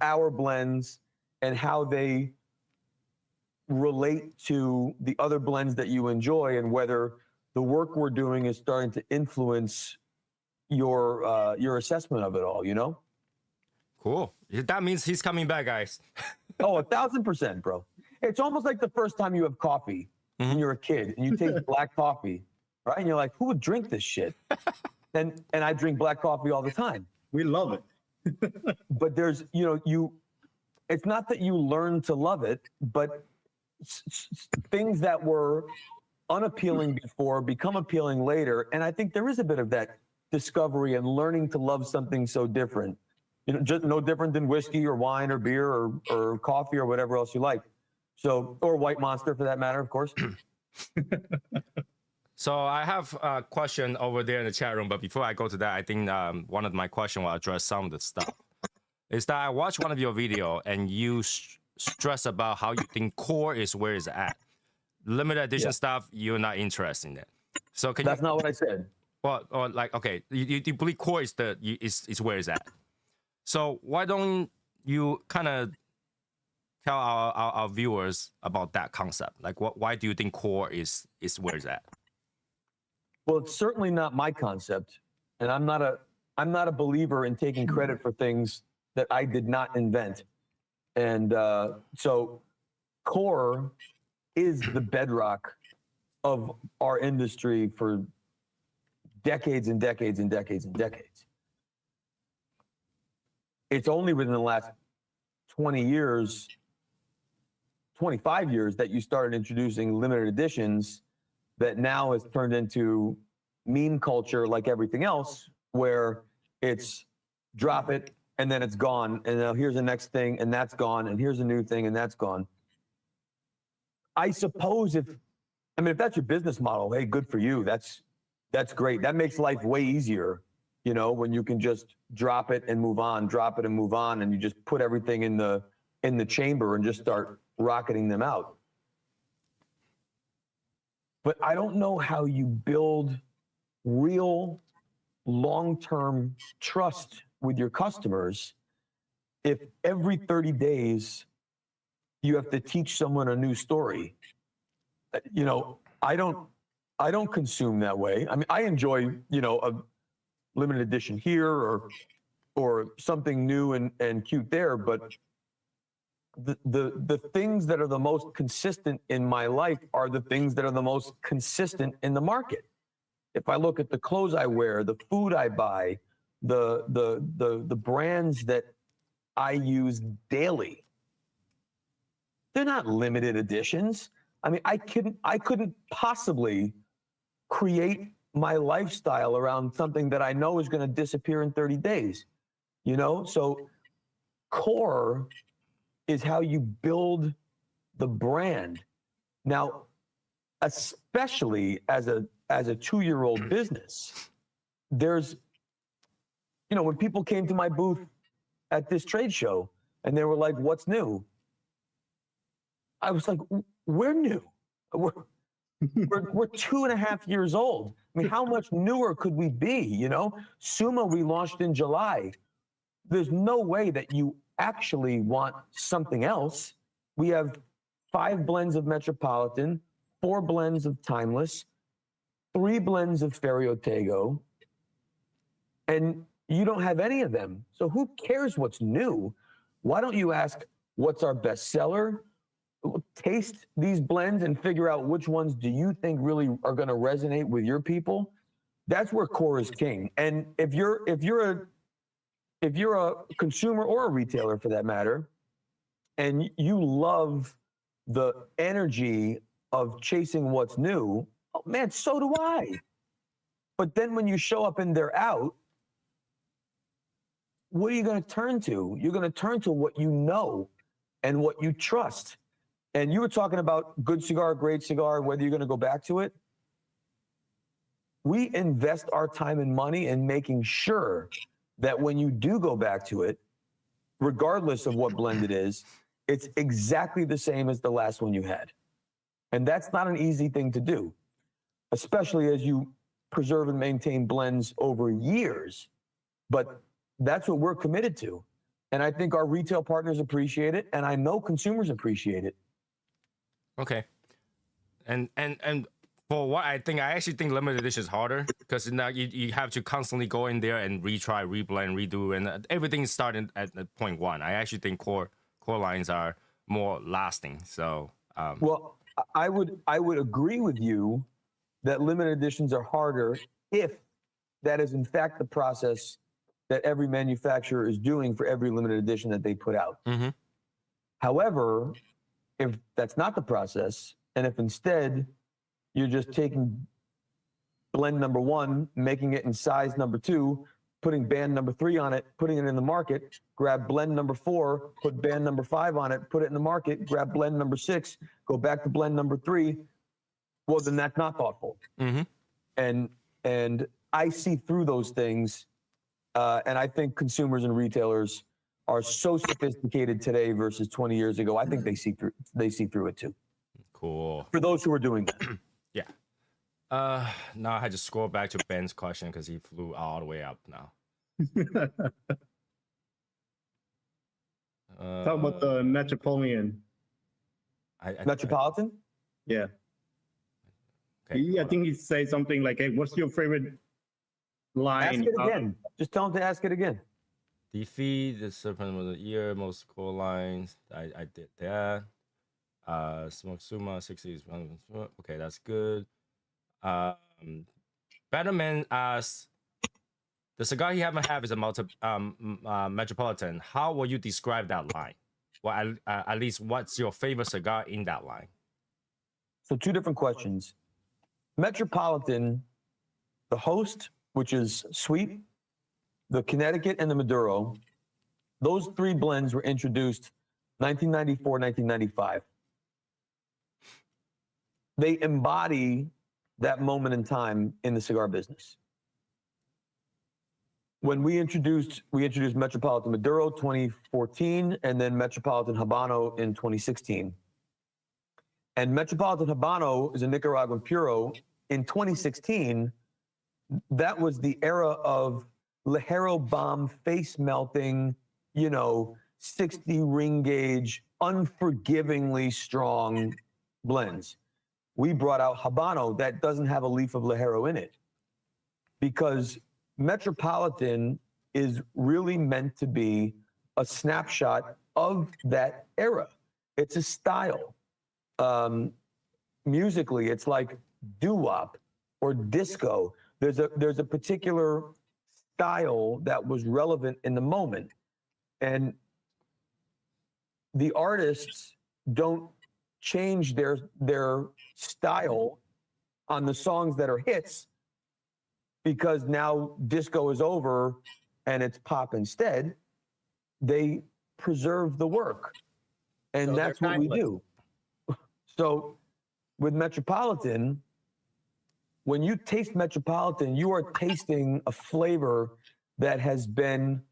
our blends and how they relate to the other blends that you enjoy and whether the work we're doing is starting to influence your assessment of it all, Cool. That means he's coming back, guys. Oh, 1,000%, bro. It's almost like the first time you have coffee when you're a kid and you taste black coffee, right? And you're like, who would drink this shit? And I drink black coffee all the time. We love it. But there's, it's not that you learn to love it, but things that were unappealing before become appealing later. And I think there is a bit of that discovery and learning to love something so different. Just no different than whiskey or wine or beer or coffee or whatever else you like. So, or White Monster for that matter, of course. So I have a question over there in the chat room, but before I go to that, I think one of my questions will address some of the stuff. Is that I watched one of your video and you stress about how you think core is where it's at. Limited edition stuff, you're not interested in it. So That's not what I said. Well, or like, okay, you believe core is is where it's at. So why don't you kind of tell our viewers about that concept? Like, why do you think core is where it's at? Well, it's certainly not my concept, and I'm not a believer in taking credit for things that I did not invent. And so, core is the bedrock of our industry for decades and decades and decades and decades. It's only within the last 20 years, 25 years that you started introducing limited editions that now has turned into meme culture like everything else, where it's drop it and then it's gone. And now here's the next thing and that's gone. And here's a new thing and that's gone. I suppose if that's your business model, hey, good for you. That's great. That makes life way easier. When you can just drop it and move on, drop it and move on, and you just put everything in the chamber and just start rocketing them out. But I don't know how you build real long-term trust with your customers if every 30 days you have to teach someone a new story. I don't consume that way. I mean, I enjoy, a limited edition here or something new and cute there, but the things that are the most consistent in my life are the things that are the most consistent in the market. If I look at the clothes I wear, the food I buy, the brands that I use daily, they're not limited editions. I mean, I couldn't possibly create my lifestyle around something that I know is going to disappear in 30 days. You know, so core is how you build the brand. Now, especially as a 2-year-old business, there's, you know, when people came to my booth at this trade show and they were like, "What's new?" I was like, "We're new. We're 2.5 years old. I mean, how much newer could we be? You know, Suma we launched in July. There's no way that you actually want something else. We have 5 blends of Metropolitan, 4 blends of Timeless, 3 blends of Ferio Tego, and you don't have any of them. So who cares what's new? Why don't you ask what's our best seller? Taste these blends and figure out which ones do you think really are going to resonate with your people. That's where core is king. And if you're a consumer or a retailer for that matter, and you love the energy of chasing what's new, oh man, so do I. But then when you show up and they're out, what are you going to turn to? You're going to turn to what you know and what you trust. And you were talking about good cigar, great cigar, whether you're going to go back to it. We invest our time and money in making sure that when you do go back to it, regardless of what blend it is, it's exactly the same as the last one you had. And that's not an easy thing to do, especially as you preserve and maintain blends over years. But that's what we're committed to. And I think our retail partners appreciate it, and I know consumers appreciate it. Okay. And for what I actually think limited edition is harder because now you have to constantly go in there and retry, reblend, redo, and everything is starting at point 1. I actually think core lines are more lasting. So well, I would agree with you that limited editions are harder if that is in fact the process that every manufacturer is doing for every limited edition that they put out. Mm-hmm. However, if that's not the process, and if instead you're just taking blend number 1, making it in size number 2, putting band number 3 on it, putting it in the market, grab blend number 4, put band number 5 on it, put it in the market, grab blend number 6, go back to blend number 3, well, then that's not thoughtful. Mm-hmm. And I see through those things, and I think consumers and retailers are so sophisticated today versus 20 years ago. I think they see through it too. Cool. For those who are doing that. Yeah. Now I had to scroll back to Ben's question because he flew all the way up now. Talk about the Metropolitan. Metropolitan? Yeah. Okay, I think he said something like, "Hey, what's your favorite line?" Ask it again. Just tell him to ask it again. Defeat the Serpent of the Year, most core lines. I did that. Smoke Suma 60s. Okay, that's good. Betterman asks, the cigar you haven't had is a Metropolitan. How will you describe that line? Well, at least what's your favorite cigar in that line? So 2 different questions. Metropolitan, the host, which is sweet, the Connecticut, and the Maduro, those 3 blends were introduced 1994, 1995. They embody that moment in time in the cigar business. When we introduced Metropolitan Maduro 2014, and then Metropolitan Habano in 2016. And Metropolitan Habano is a Nicaraguan Puro. In 2016, that was the era of Ligero bomb, face melting, 60 ring gauge, unforgivingly strong blends. We brought out Habano that doesn't have a leaf of Ligero in it because Metropolitan is really meant to be a snapshot of that era. It's a style. Musically, it's like doo-wop or disco. There's a particular style that was relevant in the moment. And the artists don't change their style on the songs that are hits because now disco is over and it's pop instead, they preserve the work. And So they're that's what we timeless. do. So with Metropolitan, when you taste Metropolitan, you are tasting a flavor that has been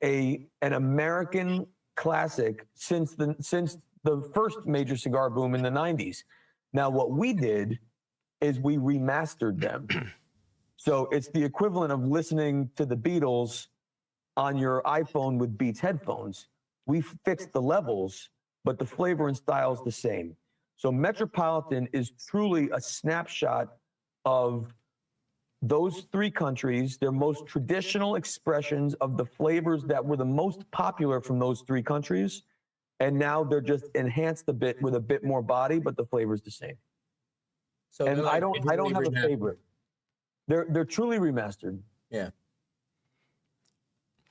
an American classic since the first major cigar boom in the 90s. Now, what we did is we remastered them. So it's the equivalent of listening to the Beatles on your iPhone with Beats headphones. We fixed the levels, but the flavor and style is the same. So Metropolitan is truly a snapshot of those three countries, their most traditional expressions of the flavors that were the most popular from those three countries. And now they're just enhanced a bit with a bit more body, but the flavor's the same. So And they're like I don't have a digitally favorite. They're truly remastered. Yeah.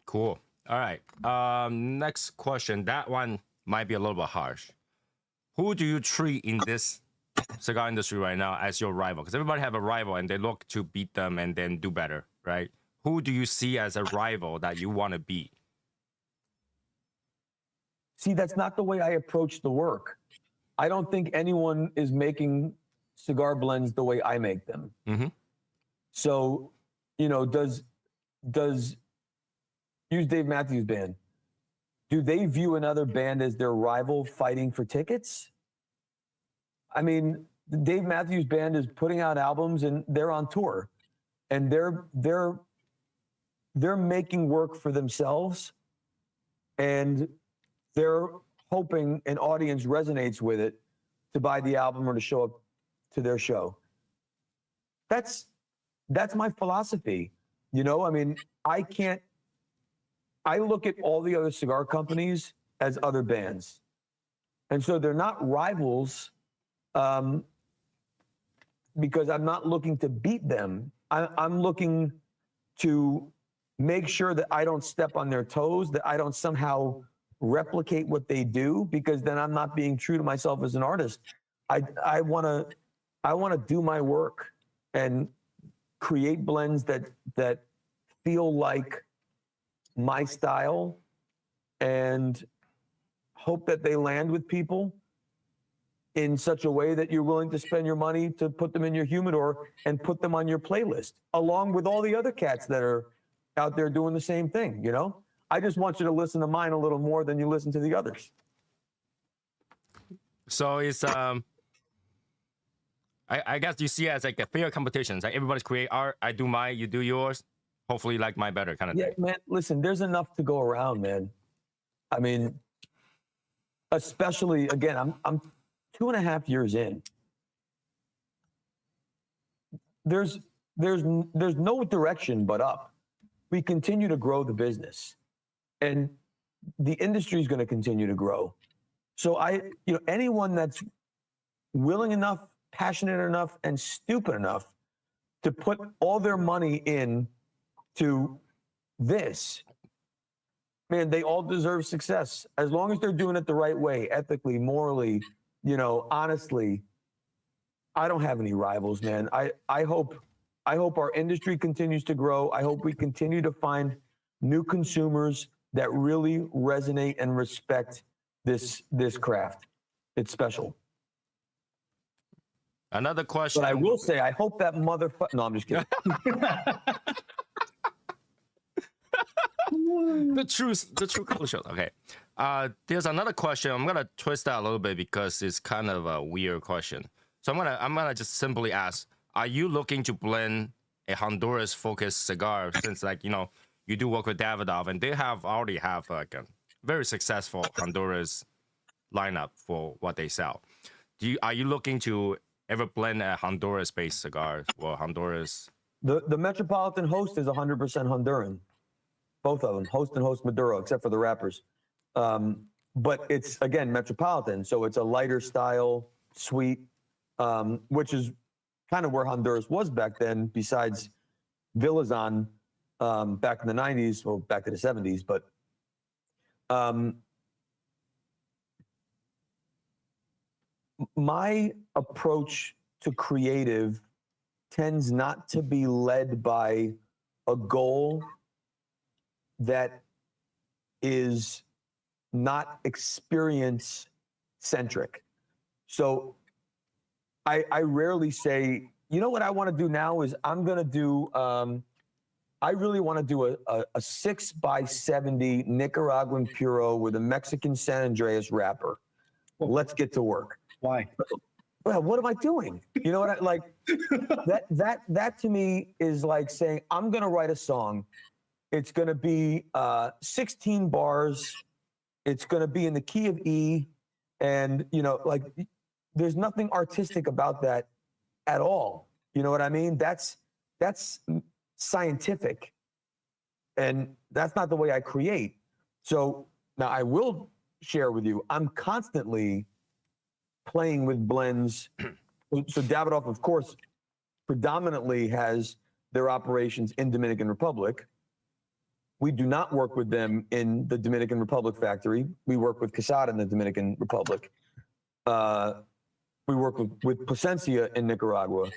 Cool. All right. Next question. That one might be a little bit harsh. Who do you treat in this cigar industry right now as your rival? Because everybody have a rival and they look to beat them and then do better, right? Who do you see as a rival that you want to beat? See, that's not the way I approach the work. I don't think anyone is making cigar blends the way I make them. Mm-hmm. So, you know, does use Dave Matthews Band? Do they view another band as their rival fighting for tickets? I mean, the Dave Matthews Band is putting out albums and they're on tour, and they're making work for themselves, and they're hoping an audience resonates with it to buy the album or to show up to their show. That's my philosophy. You know, I mean, I look at all the other cigar companies as other bands. And so they're not rivals because I'm not looking to beat them. I'm looking to make sure that I don't step on their toes, that I don't somehow replicate what they do, because then I'm not being true to myself as an artist. I want to do my work and create blends that feel like my style, and hope that they land with people in such a way that you're willing to spend your money to put them in your humidor and put them on your playlist, along with all the other cats that are out there doing the same thing. You know, I just want you to listen to mine a little more than you listen to the others. So it's I guess you see it as like a fair competition. It's like everybody's create art. I do mine, you do yours. Hopefully, you like mine better, kind of Yeah, thing. man. Listen, there's enough to go around, man. I mean, especially again, I'm 2.5 years in. There's no direction but up. We continue to grow the business, and the industry is going to continue to grow. So anyone that's willing enough, passionate enough, and stupid enough to put all their money in to this, man, they all deserve success as long as they're doing it the right way, ethically, morally, you know, honestly. I don't have any rivals, man. I hope our industry continues to grow. I hope we continue to find new consumers that really resonate and respect this craft. It's special. Another question. But I will say, I hope that motherfucker. No, I'm just kidding. the true color show. Okay. There's another question. I'm gonna twist that a little bit because it's kind of a weird question. So I'm gonna just simply ask: are you looking to blend a Honduras-focused cigar? Since, like, you know, you do work with Davidoff, and they already have like a very successful Honduras lineup for what they sell. Are you looking to ever blend a Honduras-based cigar or Honduras? The Metropolitan Host is 100% Honduran. Both of them, Host and Host Maduro, except for the wrappers. But it's, again, Metropolitan, so it's a lighter style, sweet, which is kind of where Honduras was back then, besides Villazon back in the 90s, well, back to the 70s. But my approach to creative tends not to be led by a goal that is not experience centric. So I rarely say, you know what I want to do now is I'm going to do, I really want to do a 6x70 Nicaraguan Puro with a Mexican San Andreas wrapper. Let's get to work. Why? Well, what am I doing? You know what I like? That to me is like saying, I'm going to write a song. It's going to be 16 bars. It's going to be in the key of E. And, you know, like, there's nothing artistic about that at all. You know what I mean? That's scientific. And that's not the way I create. So now I will share with you, I'm constantly playing with blends. So Davidoff, of course, predominantly has their operations in Dominican Republic. We do not work with them in the Dominican Republic factory. We work with Quesada in the Dominican Republic. We work with Plasencia in Nicaragua,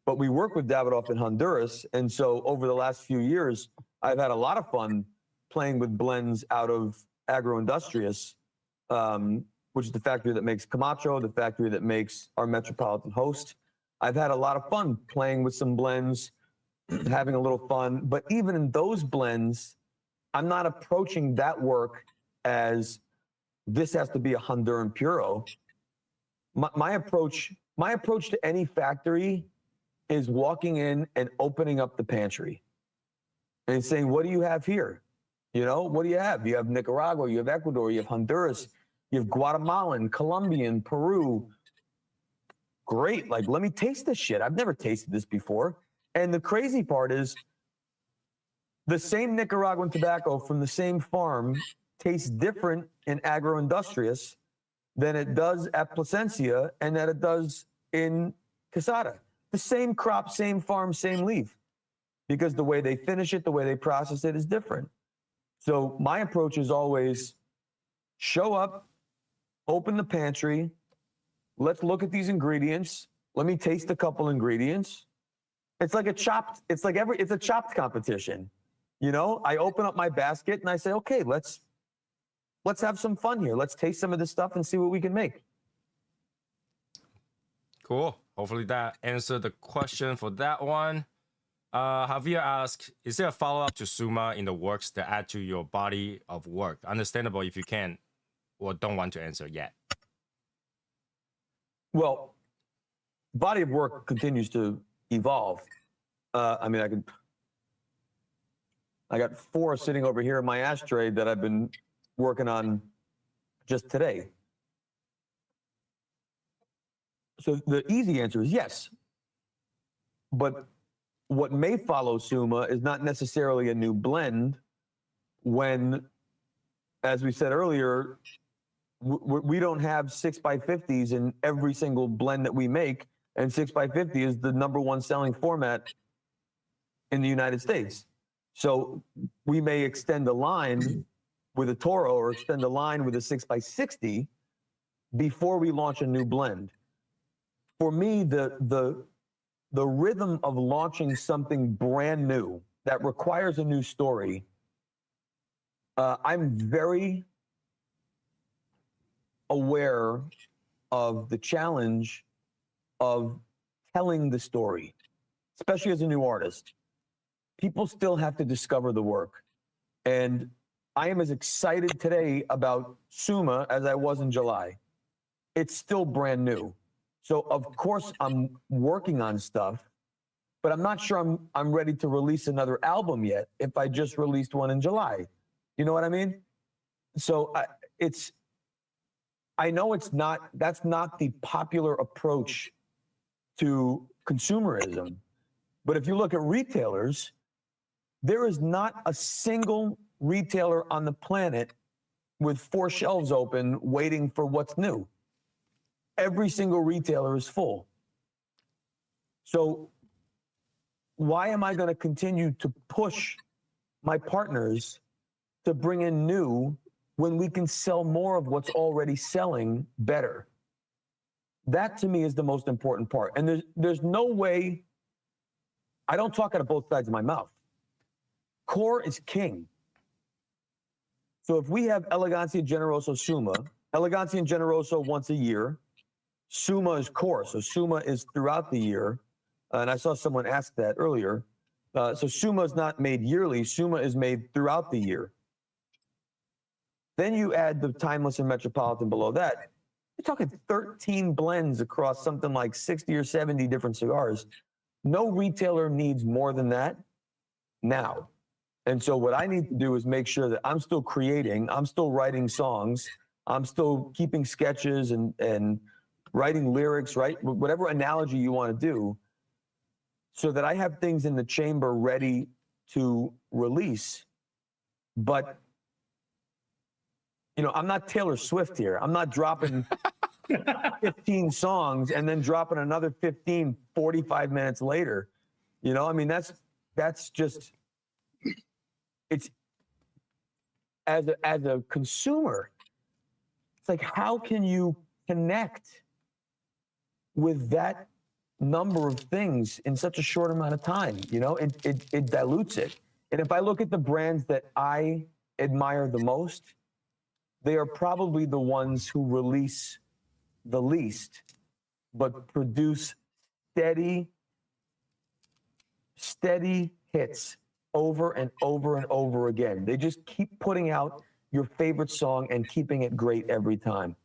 but we work with Davidoff in Honduras. And so over the last few years, I've had a lot of fun playing with blends out of Agroindustrias, which is the factory that makes Camacho, the factory that makes our Metropolitan Host. I've had a lot of fun playing with some blends, having a little fun. But even in those blends, I'm not approaching that work as this has to be a Honduran Puro. My approach to any factory is walking in and opening up the pantry and saying, what do you have here? You know, what do you have? You have Nicaragua, you have Ecuador, you have Honduras, you have Guatemalan, Colombian, Peru. Great, like, let me taste this shit. I've never tasted this before. And the crazy part is the same Nicaraguan tobacco from the same farm tastes different in Agroindustrias than it does at Plasencia and that it does in Quesada. The same crop, same farm, same leaf, because the way they finish it, the way they process it is different. So my approach is always show up, open the pantry, let's look at these ingredients. Let me taste a couple ingredients. It's like a chopped competition. You know, I open up my basket and I say, okay, let's have some fun here. Let's taste some of this stuff and see what we can make. Cool. Hopefully that answered the question for that one. Javier asked, is there a follow-up to Suma in the works to add to your body of work? Understandable if you can or don't want to answer yet. Well, body of work continues to evolve. I mean, I got 4 sitting over here in my ashtray that I've been working on just today. So the easy answer is yes. But what may follow Suma is not necessarily a new blend when, as we said earlier, we don't have 6x50s in every single blend that we make, and 6x50 is the #1 selling format in the United States. So we may extend a line with a Toro or extend a line with a 6x60 before we launch a new blend. For me, the rhythm of launching something brand new that requires a new story, I'm very aware of the challenge of telling the story, especially as a new artist. People still have to discover the work. And I am as excited today about Suma as I was in July. It's still brand new. So of course I'm working on stuff, but I'm not sure I'm ready to release another album yet if I just released one in July. You know what I mean? So I know that's not the popular approach to consumerism. But if you look at retailers, there is not a single retailer on the planet with 4 shelves open waiting for what's new. Every single retailer is full. So why am I going to continue to push my partners to bring in new when we can sell more of what's already selling better? That to me is the most important part. And there's no way I don't talk out of both sides of my mouth. Core is king. So if we have Elegancia Generoso Suma, Elegancia and Generoso once a year, Suma is core. So Suma is throughout the year. And I saw someone ask that earlier. So Suma is not made yearly. Suma is made throughout the year. Then you add the Timeless and Metropolitan below that. You're talking 13 blends across something like 60 or 70 different cigars. No retailer needs more than that now. And so what I need to do is make sure that I'm still creating, I'm still writing songs, I'm still keeping sketches and writing lyrics, right? Whatever analogy you want to do, so that I have things in the chamber ready to release. But, you know, I'm not Taylor Swift here. I'm not dropping 15 songs and then dropping another 15 45 minutes later. You know, I mean, that's just, it's, as a consumer, it's like, how can you connect with that number of things in such a short amount of time? You know, it dilutes it. And if I look at the brands that I admire the most, they are probably the ones who release the least, but produce steady hits over and over and over again. They just keep putting out your favorite song and keeping it great every time.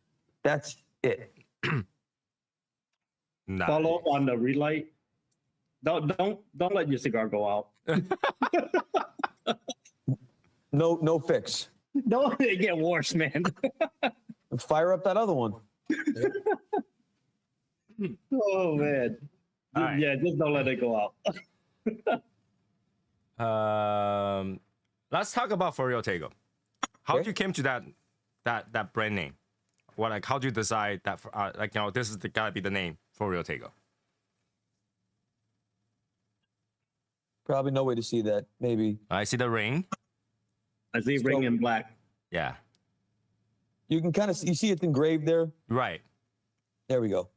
That's it. Nice. Follow up on the relight. Don't let your cigar go out. No fix. Don't let it get worse, man. Fire up that other one. Oh man. All right. Yeah, just don't let it go out. Let's talk about Ferio Tego. How did you came to that brand name? How do you decide that this is gotta be the name Ferio Tego? Probably no way to see that. Maybe I see the ring. I see ring in black. Yeah. you can kind of see it's engraved there. Right. There we go.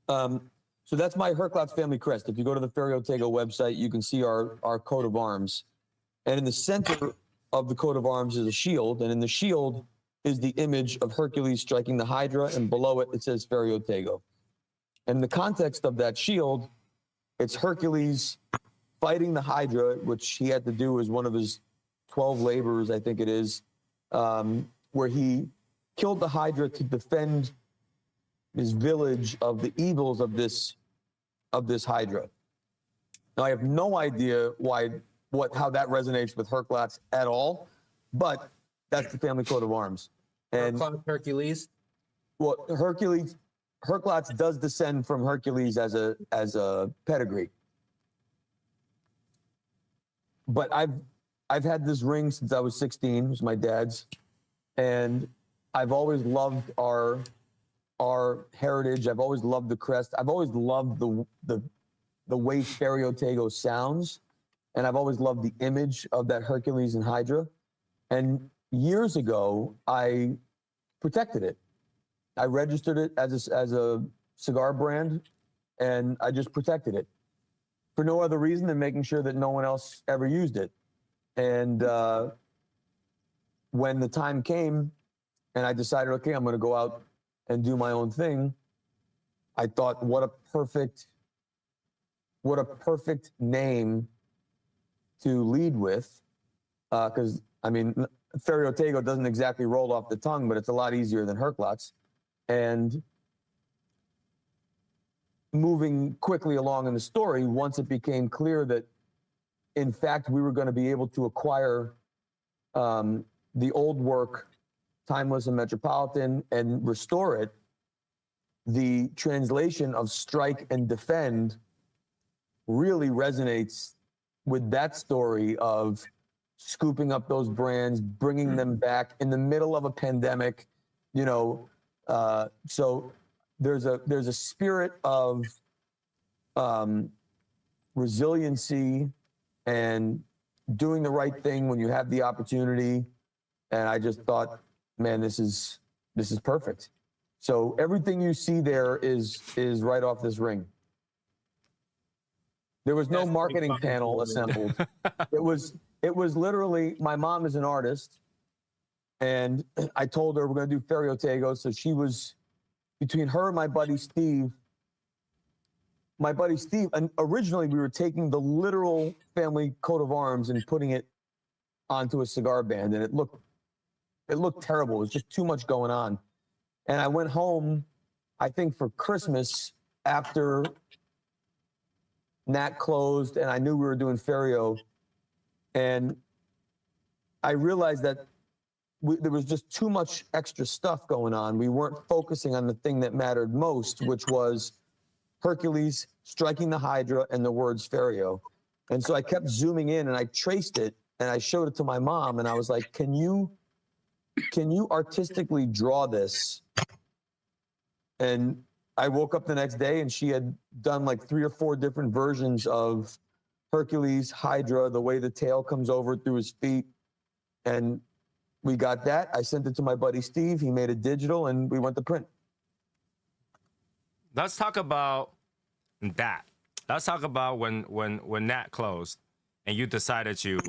So that's my Herklots family crest. If you go to the Ferio Tego website, you can see our coat of arms. And in the center of the coat of arms is a shield. And in the shield is the image of Hercules striking the Hydra. And below it, it says Ferio Tego. And in the context of that shield, it's Hercules fighting the Hydra, which he had to do as one of his 12 labors, I think it is, where he killed the Hydra to defend his village of the evils of this Hydra. Now, I have no idea how that resonates with Herklots at all, but that's the family coat of arms. And Hercules. well, Herklots does descend from Hercules as a pedigree. But I've had this ring since I was 16. It was my dad's, and I've always loved our heritage. I've always loved the crest. I've always loved the way Ferio Tego sounds, and I've always loved the image of that Hercules and Hydra. And years ago, I protected it. I registered it as a cigar brand, and I just protected it for no other reason than making sure that no one else ever used it. And when the time came, and I decided, okay, I'm going to go out and do my own thing, I thought, what a perfect name to lead with, because I mean, Ferio Tego doesn't exactly roll off the tongue, but it's a lot easier than Herklots. And moving quickly along in the story, once it became clear that, in fact, we were going to be able to acquire the old work, Timeless and Metropolitan, and restore it, the translation of strike and defend really resonates with that story of scooping up those brands, bringing them back in the middle of a pandemic, you know. So there's a spirit of resiliency and doing the right thing when you have the opportunity. And I just thought, man, this is perfect. So everything you see there is right off this ring. There was no That's marketing pretty fucking panel cool, man. assembled. It was literally, my mom is an artist, and I told her we're going to do Ferio Tego. So she was, between her and my buddy Steve, and originally we were taking the literal family coat of arms and putting it onto a cigar band, and it looked terrible. It was just too much going on. And I went home, I think for Christmas, after Nat closed, and I knew we were doing Ferio, and I realized that there was just too much extra stuff going on. We weren't focusing on the thing that mattered most, which was Hercules striking the Hydra and the words Ferio. And so I kept zooming in, and I traced it, and I showed it to my mom, and I was like, can you artistically draw this? And I woke up the next day, and she had done like 3 or 4 different versions of Hercules, Hydra, the way the tail comes over through his feet. And we got that. I sent it to my buddy Steve. He made it digital, and we went to print. Let's talk about that. Let's talk about when Nat closed and you decided to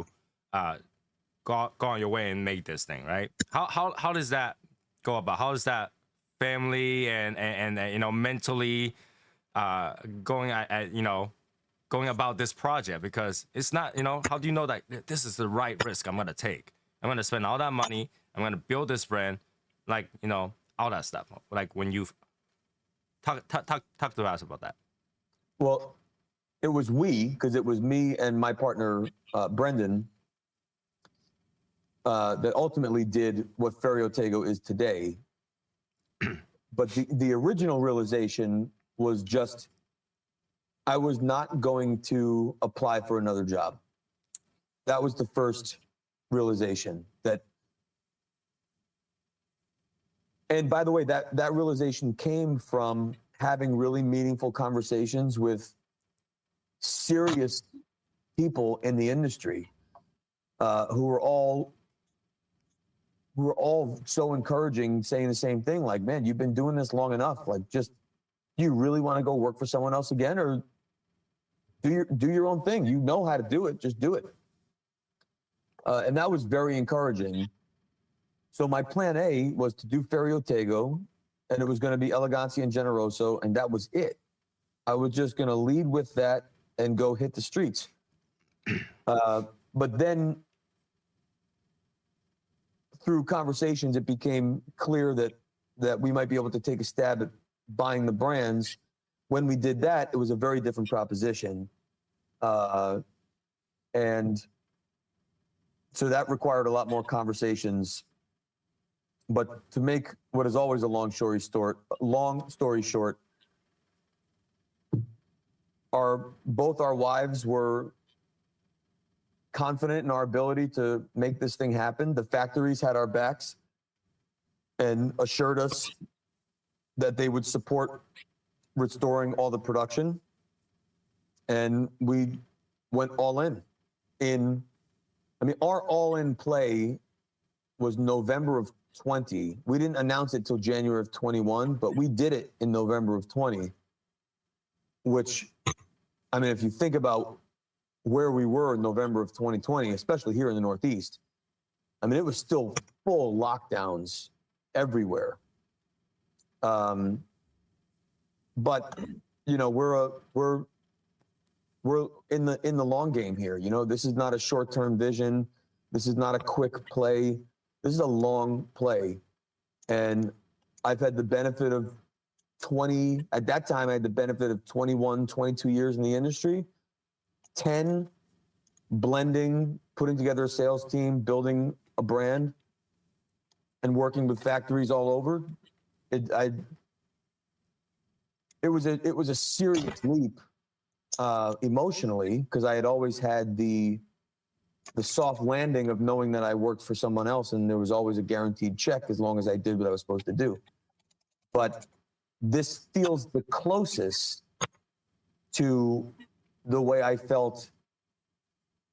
go on your way and make this thing, right? How does that go about? How is that family and you know, mentally going about this project? Because it's not, you know, how do you know that this is the right risk I'm gonna take? I'm gonna spend all that money. I'm gonna build this brand, like, you know, all that stuff. Like, when you talk to us about that. Well, it was because it was me and my partner, Brendan, that ultimately did what Ferio Tego is today. But the original realization was just, I was not going to apply for another job. That was the first realization. And by the way, that realization came from having really meaningful conversations with serious people in the industry, who were all so encouraging, saying the same thing, like, man, you've been doing this long enough. Like, just, do you really want to go work for someone else again, or do your own thing? You know how to do it, just do it. And that was very encouraging. So my plan A was to do Ferio Tego, and it was going to be Elegancia and Generoso, and that was it. I was just going to lead with that and go hit the streets. But then, through conversations, it became clear that we might be able to take a stab at buying the brands. When we did that, it was a very different proposition. And so that required a lot more conversations. But to make what is always a long story short, both our wives were confident in our ability to make this thing happen. The factories had our backs and assured us that they would support restoring all the production. And we went all in. Our all-in play was November of 20. We didn't announce it till January of 21, but we did it in November of 20, which, if you think about where we were in November of 2020, especially here in the Northeast, it was still full lockdowns everywhere. But, you know, we're in the long game here. You know, this is not a short-term vision. This is not a quick play. This is a long play. And I've had the benefit of at that time, I had the benefit of 21, 22 years in the industry, 10 blending, putting together a sales team, building a brand, and working with factories all over. It was a serious leap emotionally, because I had always had the soft landing of knowing that I worked for someone else and there was always a guaranteed check as long as I did what I was supposed to do. But this feels the closest to the way I felt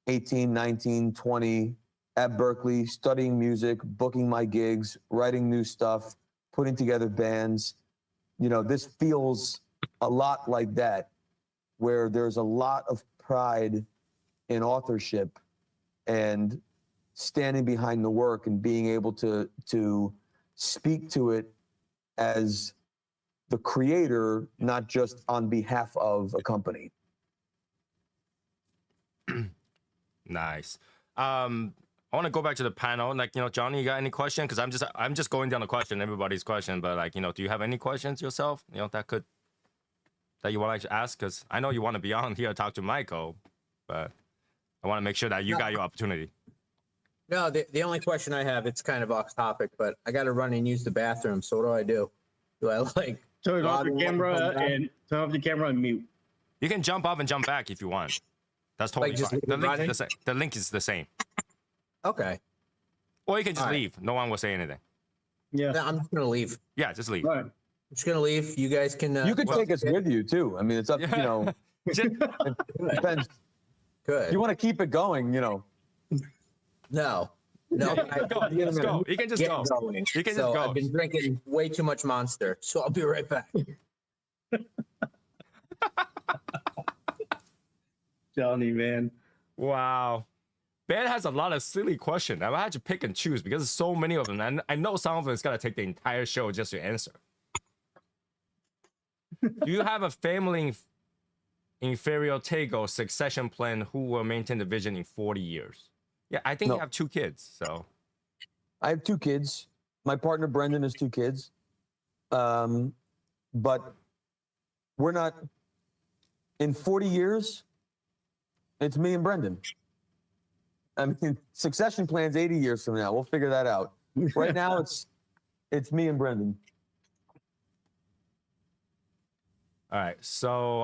18, 19, 20 at Berkeley, studying music, booking my gigs, writing new stuff, putting together bands. You know, this feels a lot like that, where there's a lot of pride in authorship and standing behind the work and being able to speak to it as the creator, not just on behalf of a company. Nice. I want to go back to the panel. Like, Johnny, you got any question? Because I'm just going down the question, everybody's question. But like, do you have any questions yourself? That you want to ask? Because I know you want to be on here, talk to Michael, but I want to make sure that you got your opportunity. No, the only question I have, it's kind of off topic, but I got to run and use the bathroom. So what do I do? Do I like Turn off log the in, camera come back? and turn off the camera and mute. You can jump off and jump back if you want. That's totally just fine. leave it running? The link is the same. Okay. Or you can just All right. leave. No one will say anything. Yeah. No, I'm just gonna leave. Yeah, just leave. All right. I'm just gonna leave. You guys can. You could take us with you too. I mean, it's up. Yeah. Just- It depends. Good. If you want to keep it going, No. No. go. Just go. You can just Get go. going. You can just So go. I've been drinking way too much Monster, so I'll be right back. Johnny, man. Wow. Ben has a lot of silly questions. I had to pick and choose because there's so many of them. And I know some of them is going to take the entire show just to answer. Do you have a family in Ferio Tego succession plan who will maintain the vision in 40 years? Yeah, I think No. you have 2 kids. So I have 2 kids. My partner Brendan has 2 kids. But we're not in 40 years. It's me and Brendan. I mean, succession plans 80 years from now. We'll figure that out. Right now, it's me and Brendan. all right. So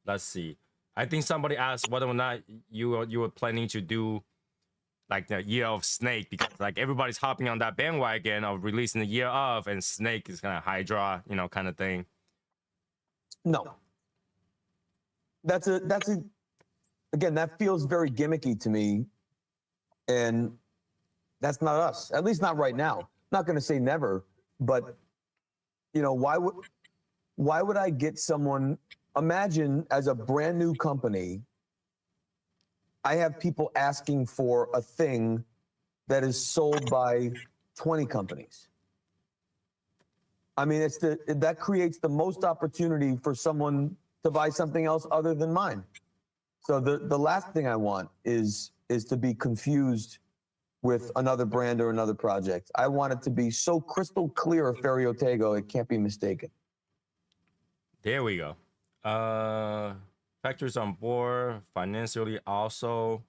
let's see. I think somebody asked whether or not you were planning to do like the Year of Snake, because like everybody's hopping on that bandwagon of releasing the Year of, and Snake is kind of Hydra, kind of thing. No. That's a again, that feels very gimmicky to me. And that's not us. At least not right now. Not going to say never, but why would I get someone? Imagine as a brand new company, I have people asking for a thing that is sold by 20 companies. I mean, that creates the most opportunity for someone to buy something else other than mine. So the last thing I want is to be confused with another brand or another project. I want it to be so crystal clear of Ferio Tego, it can't be mistaken. There we go. Factories on board financially also.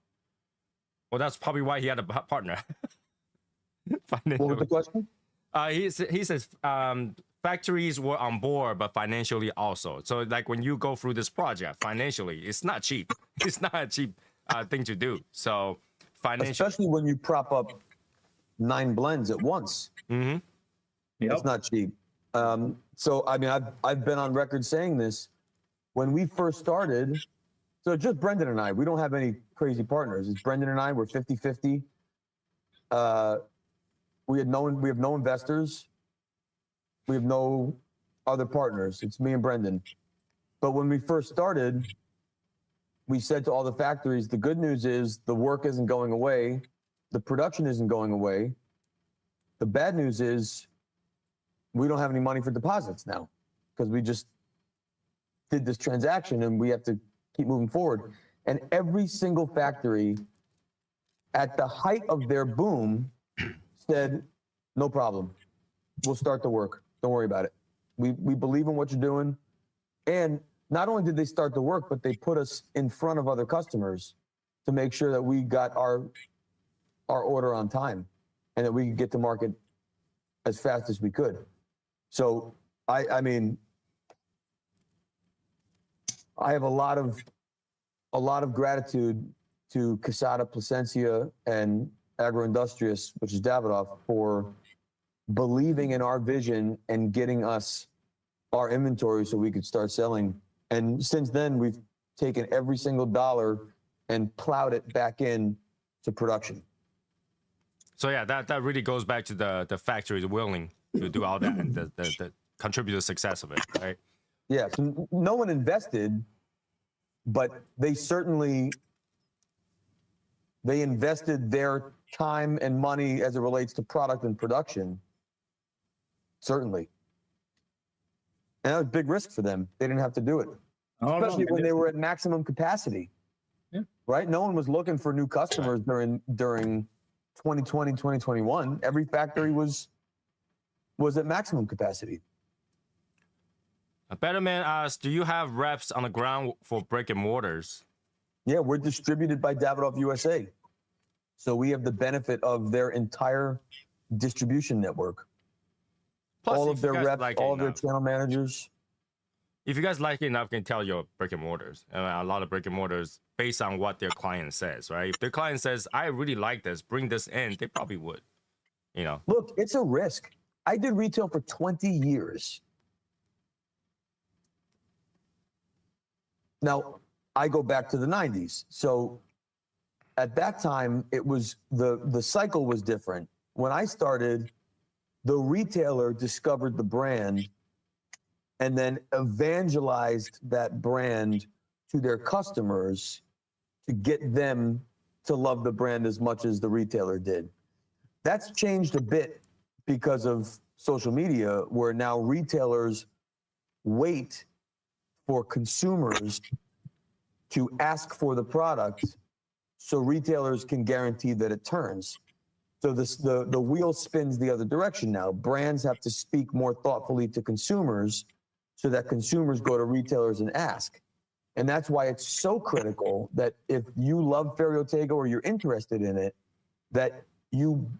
Well, that's probably why he had a partner. What was the question? He says factories were on board, but financially also. So like when you go through this project, financially, it's not cheap. It's not a cheap thing to do. So financially, Especially when you prop up 9 blends at once. Mhm. It's not cheap. So I mean, I've been on record saying this. When we first started, so it's just Brendan and I. We don't have any crazy partners. It's Brendan and I. We're 50-50. We have no investors. We have no other partners. It's me and Brendan. But when we first started, we said to all the factories, the good news is the work isn't going away. The production isn't going away. The bad news is we don't have any money for deposits now because we just did this transaction and we have to keep moving forward. And every single factory at the height of their boom said, no problem. We'll start the work. Don't worry about it. We believe in what you're doing. And not only did they start the work, but they put us in front of other customers to make sure that we got our order on time and that we could get to market as fast as we could. So I mean, I have a lot of gratitude to Casada Plasencia and Agroindustrias, which is Davidoff, for believing in our vision and getting us our inventory so we could start selling. And since then, we've taken every single dollar and plowed it back in to production. So yeah, that really goes back to the factories willing to do all that and the contribute to the success of it, right? Yeah, so no one invested. but they certainly they invested their time and money as it relates to product and production. Certainly. And that was a big risk for them. They didn't have to do it. Especially when they were at maximum capacity. Yeah. Right? No one was looking for new customers during 2020, 2021. Every factory was at maximum capacity. A better man asks, do you have reps on the ground for brick and mortars? Yeah, we're distributed by Davidoff USA. So we have the benefit of their entire distribution network. Plus, All if of you their guys reps, like it all of their enough- channel managers. If you guys like it enough, can tell your brick and mortars. A lot of brick and mortars based on what their client says, right? If their client says, I really like this, bring this in, they probably would, you know. Look, it's a risk. I did retail for 20 years. Now, I go back to the 90s. So at that time, it was the cycle was different. When I started, the retailer discovered the brand and then evangelized that brand to their customers to get them to love the brand as much as the retailer did. That's changed a bit because of social media, where now retailers wait for consumers to ask for the product so retailers can guarantee that it turns. So the wheel spins the other direction now. Brands have to speak more thoughtfully to consumers so that consumers go to retailers and ask. And that's why it's so critical that if you love Ferio Tego or you're interested in it, that you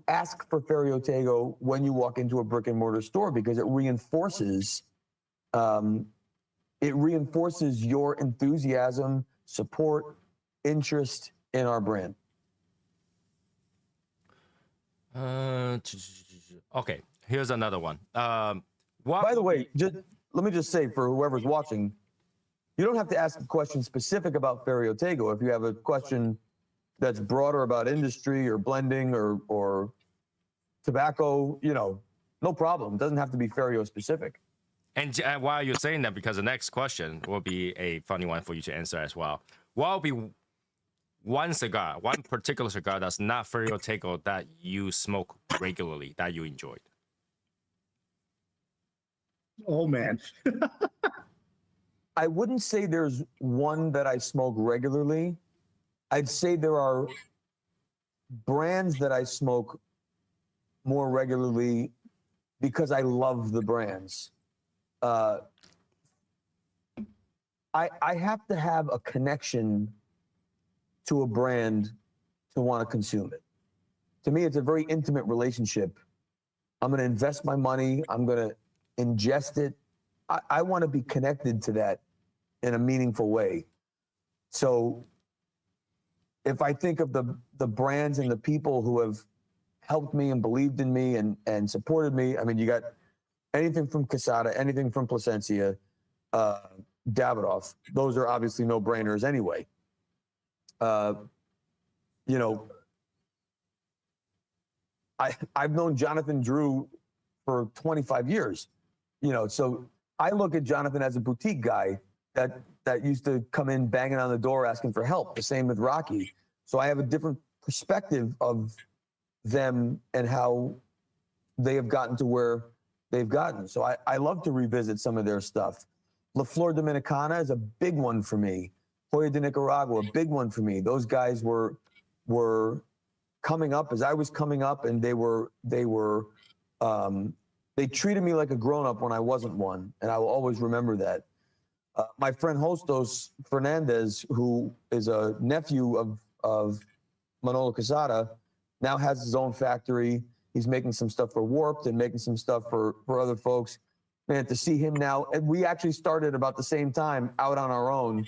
ask for Ferio Tego when you walk into a brick and mortar store, because it reinforces your enthusiasm, support, interest in our brand. Okay, here's another one. By the way, let me just say for whoever's watching, you don't have to ask a question specific about Ferio Tego. If you have a question that's broader about industry or blending or tobacco, no problem. It doesn't have to be Ferio specific. And while you're saying that, because the next question will be a funny one for you to answer as well. What will be one particular cigar that's not Ferio Tego that you smoke regularly, that you enjoyed? Oh, man. I wouldn't say there's one that I smoke regularly. I'd say there are brands that I smoke more regularly because I love the brands. I have to have a connection to a brand to want to consume it. To me, it's a very intimate relationship. I'm going to invest my money. I'm going to ingest it. I want to be connected to that in a meaningful way. So if I think of the brands and the people who have helped me and believed in me and supported me, I mean, you got anything from Quesada, anything from Plasencia, Davidoff. Those are obviously no-brainers anyway. I've known Jonathan Drew for 25 years, so I look at Jonathan as a boutique guy that used to come in banging on the door asking for help. The same with Rocky. So I have a different perspective of them and how they have gotten to where they've gotten. So I love to revisit some of their stuff. La Flor Dominicana is a big one for me. Joya de Nicaragua, a big one for me. Those guys were coming up as I was coming up, and they treated me like a grown-up when I wasn't one, and I will always remember that. My friend Hostos Fernandez, who is a nephew of Manolo Quesada, now has his own factory. He's making some stuff for Warped and making some stuff for other folks. Man, to see him now, and we actually started about the same time out on our own.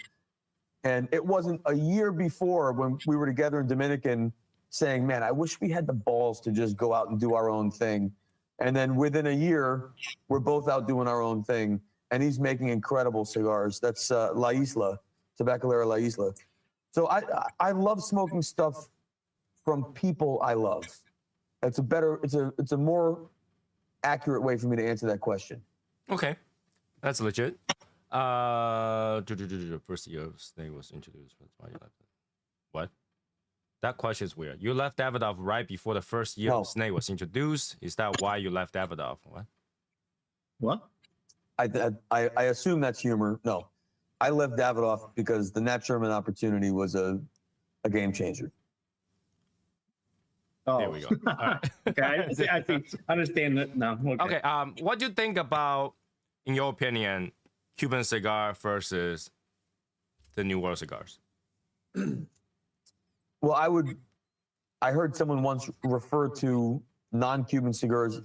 And it wasn't a year before when we were together in Dominican saying, man, I wish we had the balls to just go out and do our own thing. And then within a year, we're both out doing our own thing. And he's making incredible cigars. That's La Isla, Tabacalera La Isla. So I love smoking stuff from people I love. It's a more accurate way for me to answer that question. Okay, that's legit. First year snake was introduced. That's why you left it. What? That question is weird. You left Davidoff right before the first year of snake was introduced. Is that why you left Davidoff? What? What? I assume that's humor. No, I left Davidoff because the Nat Sherman opportunity was a game changer. Oh, There we go. All right. Okay, I think understand that now. Okay. What do you think about, in your opinion, Cuban cigar versus the New World cigars? Well, I heard someone once refer to non-Cuban cigars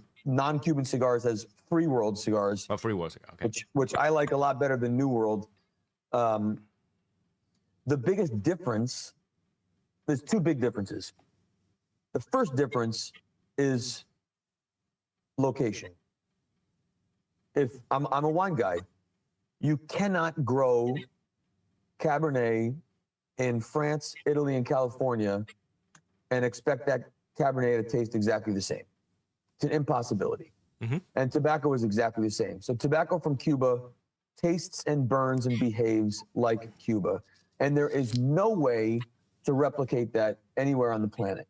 as free world cigars. A free world cigar. Okay. Which I like a lot better than New World. The biggest difference, there's two big differences. The first difference is location. If I'm a wine guy, you cannot grow Cabernet in France, Italy, and California and expect that Cabernet to taste exactly the same. It's an impossibility. Mm-hmm. And tobacco is exactly the same. So tobacco from Cuba tastes and burns and behaves like Cuba. And there is no way to replicate that anywhere on the planet.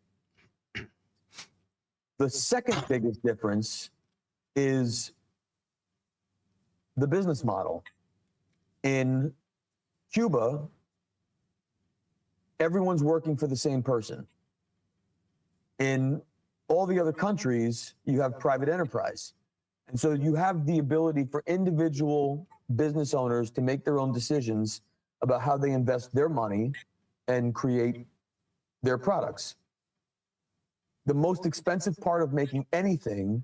The second biggest difference is the business model. In Cuba, everyone's working for the same person. In all the other countries, you have private enterprise. And so you have the ability for individual business owners to make their own decisions about how they invest their money and create their products. The most expensive part of making anything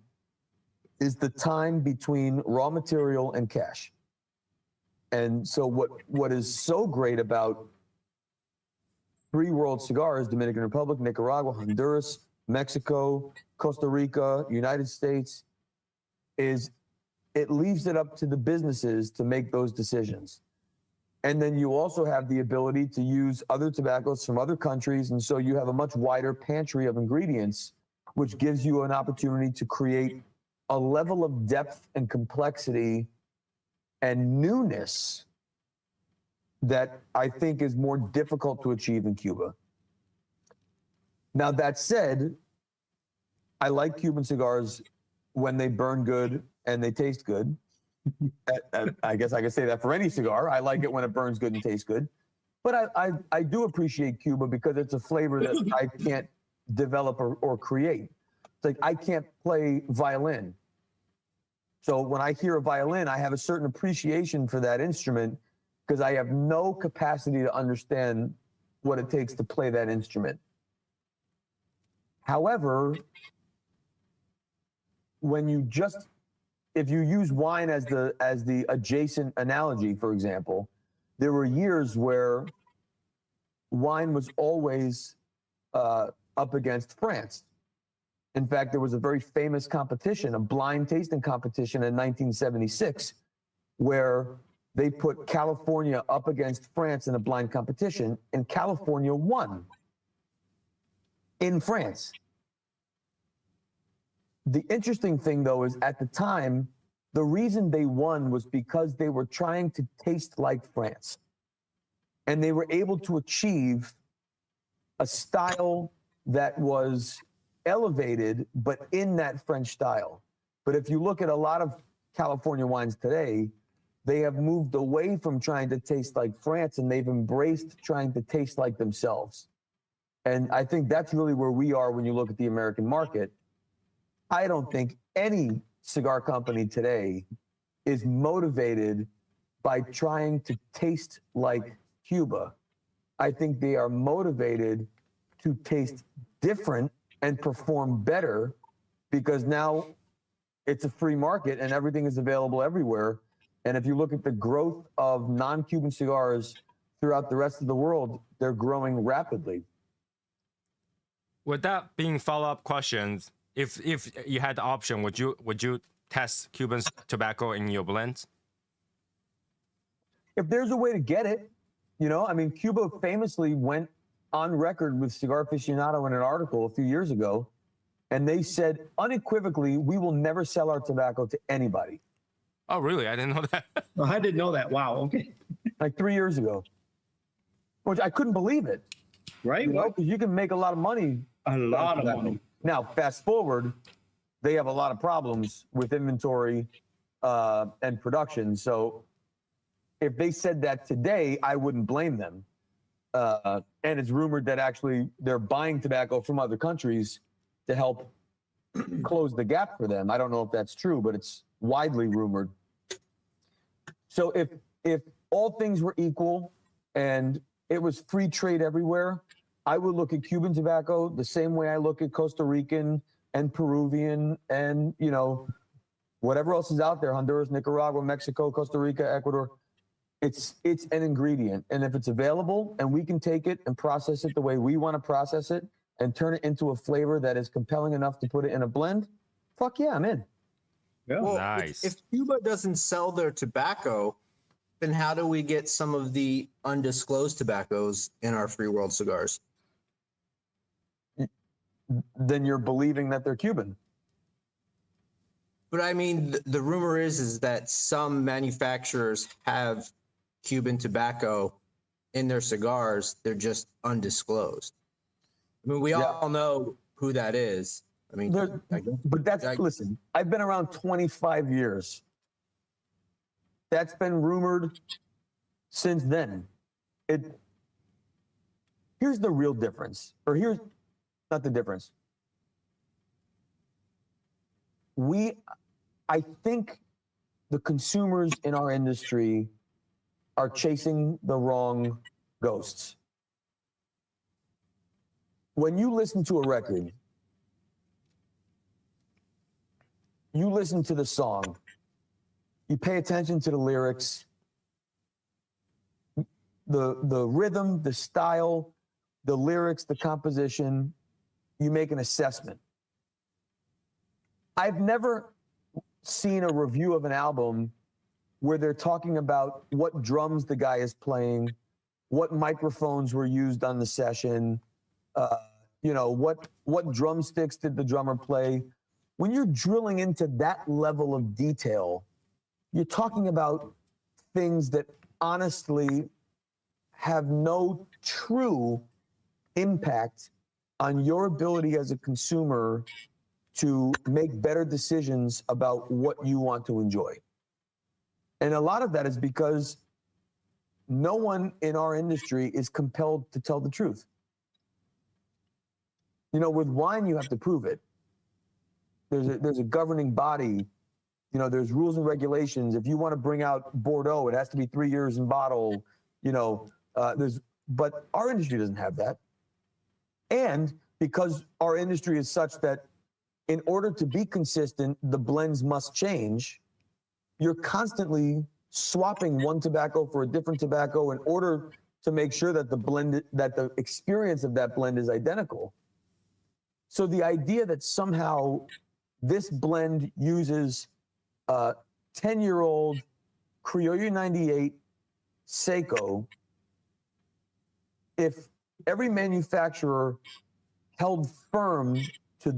is the time between raw material and cash. And so what is so great about free world cigars, Dominican Republic, Nicaragua, Honduras, Mexico, Costa Rica, United States, is it leaves it up to the businesses to make those decisions. And then you also have the ability to use other tobaccos from other countries. And so you have a much wider pantry of ingredients, which gives you an opportunity to create a level of depth and complexity and newness that I think is more difficult to achieve in Cuba. Now, that said, I like Cuban cigars when they burn good and they taste good. I guess I could say that for any cigar. I like it when it burns good and tastes good. But I do appreciate Cuba because it's a flavor that I can't develop or create. It's like I can't play violin. So when I hear a violin, I have a certain appreciation for that instrument because I have no capacity to understand what it takes to play that instrument. However, if you use wine as the adjacent analogy, for example, there were years where wine was always up against France. In fact, there was a very famous competition, a blind tasting competition in 1976, where they put California up against France in a blind competition, and California won in France. The interesting thing, though, is at the time, the reason they won was because they were trying to taste like France. And they were able to achieve a style that was elevated, but in that French style. But if you look at a lot of California wines today, they have moved away from trying to taste like France and they've embraced trying to taste like themselves. And I think that's really where we are when you look at the American market. I don't think any cigar company today is motivated by trying to taste like Cuba. I think they are motivated to taste different and perform better because now it's a free market and everything is available everywhere. And if you look at the growth of non-Cuban cigars throughout the rest of the world, they're growing rapidly. With that being follow-up questions, if you had the option, would you test Cuban tobacco in your blends? If there's a way to get it, you know, I mean, Cuba famously went on record with Cigar Aficionado in an article a few years ago, and they said unequivocally, we will never sell our tobacco to anybody. Oh, really? I didn't know that. Oh, I didn't know that. Wow. Okay. like 3 years ago, which I couldn't believe it. Right? You know, What? 'cause you can make a lot of money. A lot of tobacco. money. Now, fast forward, they have a lot of problems with inventory and production. So if they said that today, I wouldn't blame them. And it's rumored that actually they're buying tobacco from other countries to help close the gap for them. I don't know if that's true, but it's widely rumored. So if all things were equal and it was free trade everywhere, I would look at Cuban tobacco the same way I look at Costa Rican and Peruvian and, you know, whatever else is out there, Honduras, Nicaragua, Mexico, Costa Rica, Ecuador. It's an ingredient. And if it's available and we can take it and process it the way we want to process it and turn it into a flavor that is compelling enough to put it in a blend, fuck yeah, I'm in. Yeah. Well, Nice. if Cuba doesn't sell their tobacco, then how do we get some of the undisclosed tobaccos in our free world cigars? Then you're believing that they're Cuban. But I mean, the rumor is that some manufacturers have Cuban tobacco in their cigars. They're just undisclosed. I mean, we all know who that is. I mean, But listen, I've been around 25 years. That's been rumored since then. Here's the real difference, or here's not the difference. I think the consumers in our industry are chasing the wrong ghosts. When you listen to a record, you listen to the song, you pay attention to the lyrics, the rhythm, the style, the lyrics, the composition, you make an assessment. I've never seen a review of an album where they're talking about what drums the guy is playing, what microphones were used on the session, you know, what drumsticks did the drummer play. When you're drilling into that level of detail, you're talking about things that honestly have no true impact on your ability as a consumer to make better decisions about what you want to enjoy. And a lot of that is because no one in our industry is compelled to tell the truth. You know, with wine, you have to prove it. There's a governing body. You know, there's rules and regulations. If you want to bring out Bordeaux, it has to be 3 years in bottle. You know, but our industry doesn't have that. And because our industry is such that in order to be consistent, the blends must change, you're constantly swapping one tobacco for a different tobacco in order to make sure that the experience of that blend is identical. So the idea that somehow this blend uses 10-year-old Criollo 98 Seco, if every manufacturer held firm to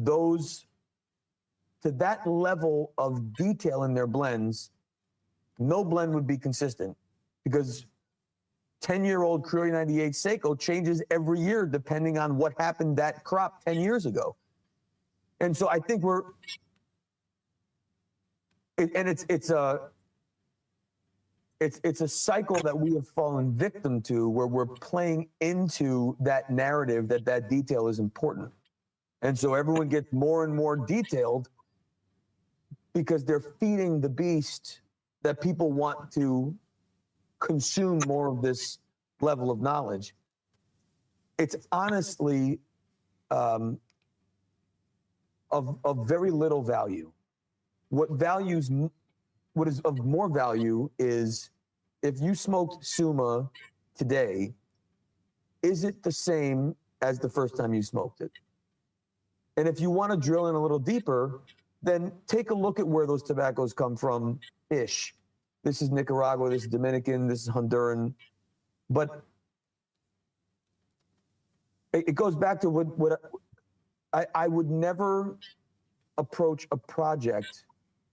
that level of detail in their blends, no blend would be consistent, because 10-year-old Criollo 98 Seco changes every year depending on what happened that crop 10 years ago. And so I think it's a cycle that we have fallen victim to, where we're playing into that narrative that detail is important. And so everyone gets more and more detailed because they're feeding the beast that people want to consume more of this level of knowledge. It's honestly of very little value. What is of more value is, if you smoked Suma today, is it the same as the first time you smoked it? And if you want to drill in a little deeper, then take a look at where those tobaccos come from ish. This is Nicaragua, this is Dominican, this is Honduran. But it goes back to what I would never approach a project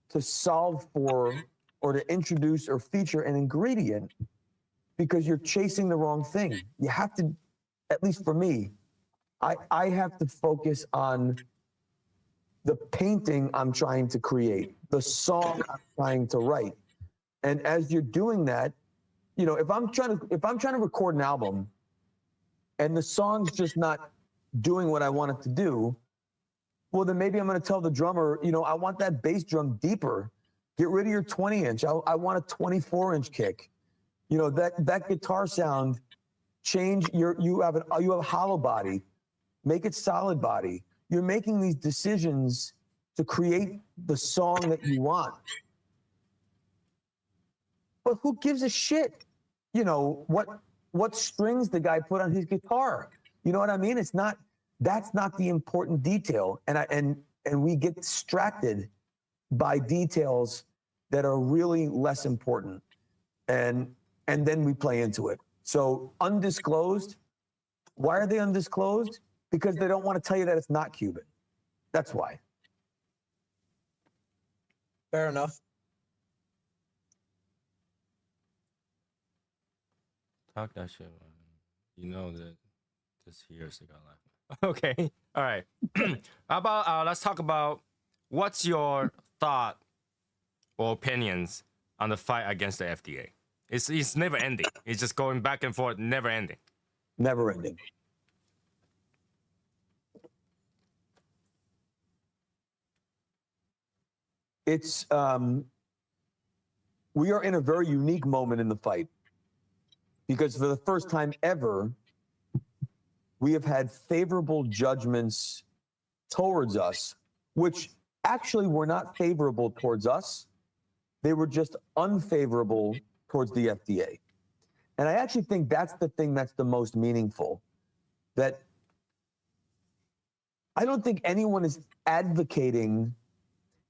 to solve for or to introduce or feature an ingredient because you're chasing the wrong thing. You have to, at least for me, I have to focus on the painting I'm trying to create, the song I'm trying to write. And as you're doing that, you know, if I'm trying to record an album and the song's just not doing what I want it to do, well, then maybe I'm going to tell the drummer, you know, I want that bass drum deeper. Get rid of your 20-inch. I want a 24-inch kick. You know, that guitar sound, change you have a hollow body. Make it solid body. You're making these decisions to create the song that you want. But who gives a shit? You know, what strings the guy put on his guitar? You know what I mean? That's not the important detail. And we get distracted by details that are really less important. And then we play into it. So undisclosed, why are they undisclosed? Because they don't want to tell you that it's not Cuban. That's why. Fair enough. Talk that shit, man. You know that this here cigar life. Okay. All right. How about let's talk about what's your thought or opinions on the fight against the FDA? It's never ending. It's just going back and forth, never ending. Never ending. It's we are in a very unique moment in the fight because for the first time ever, we have had favorable judgments towards us, which actually were not favorable towards us. They were just unfavorable towards the FDA. And I actually think that's the thing that's the most meaningful. That I don't think anyone is advocating,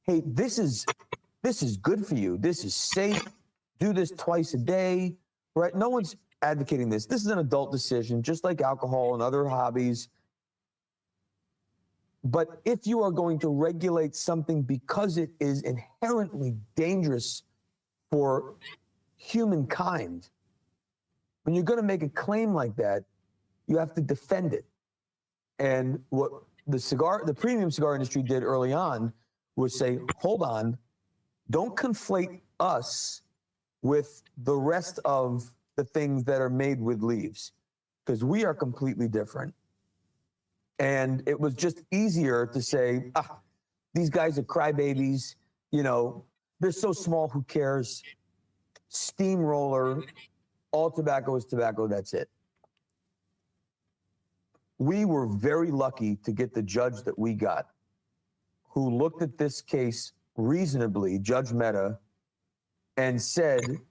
hey, this is good for you. This is safe. Do this twice a day, right? No one's advocating this. This is an adult decision, just like alcohol and other hobbies. But if you are going to regulate something because it is inherently dangerous for humankind, when you're going to make a claim like that, you have to defend it. And what the premium cigar industry did early on was say, hold on, don't conflate us with the rest of the things that are made with leaves, because we are completely different. And it was just easier to say, these guys are crybabies, you know, they're so small, who cares? Steamroller, all tobacco is tobacco, that's it. We were very lucky to get the judge that we got, who looked at this case reasonably, Judge Mehta, and said,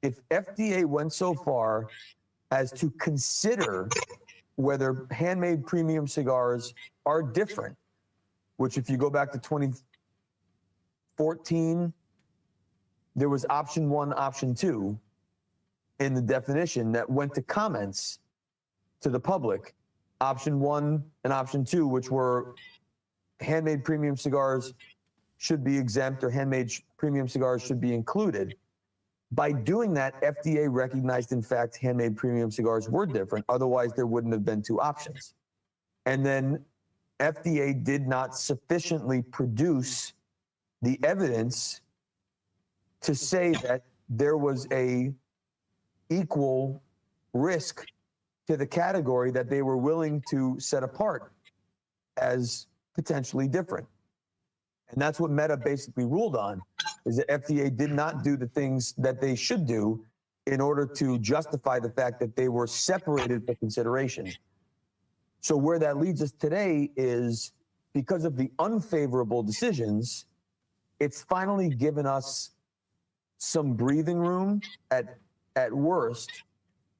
if FDA went so far as to consider whether handmade premium cigars are different, which if you go back to 2014, there was option 1, option 2 in the definition that went to comments to the public. Option 1 and option 2, which were handmade premium cigars should be exempt or handmade premium cigars should be included. By doing that, FDA recognized, in fact, handmade premium cigars were different. Otherwise, there wouldn't have been 2 options. And then FDA did not sufficiently produce the evidence to say that there was a equal risk to the category that they were willing to set apart as potentially different. And that's what Mehta basically ruled on, is that FDA did not do the things that they should do in order to justify the fact that they were separated for consideration. So where that leads us today is, because of the unfavorable decisions, it's finally given us some breathing room at worst,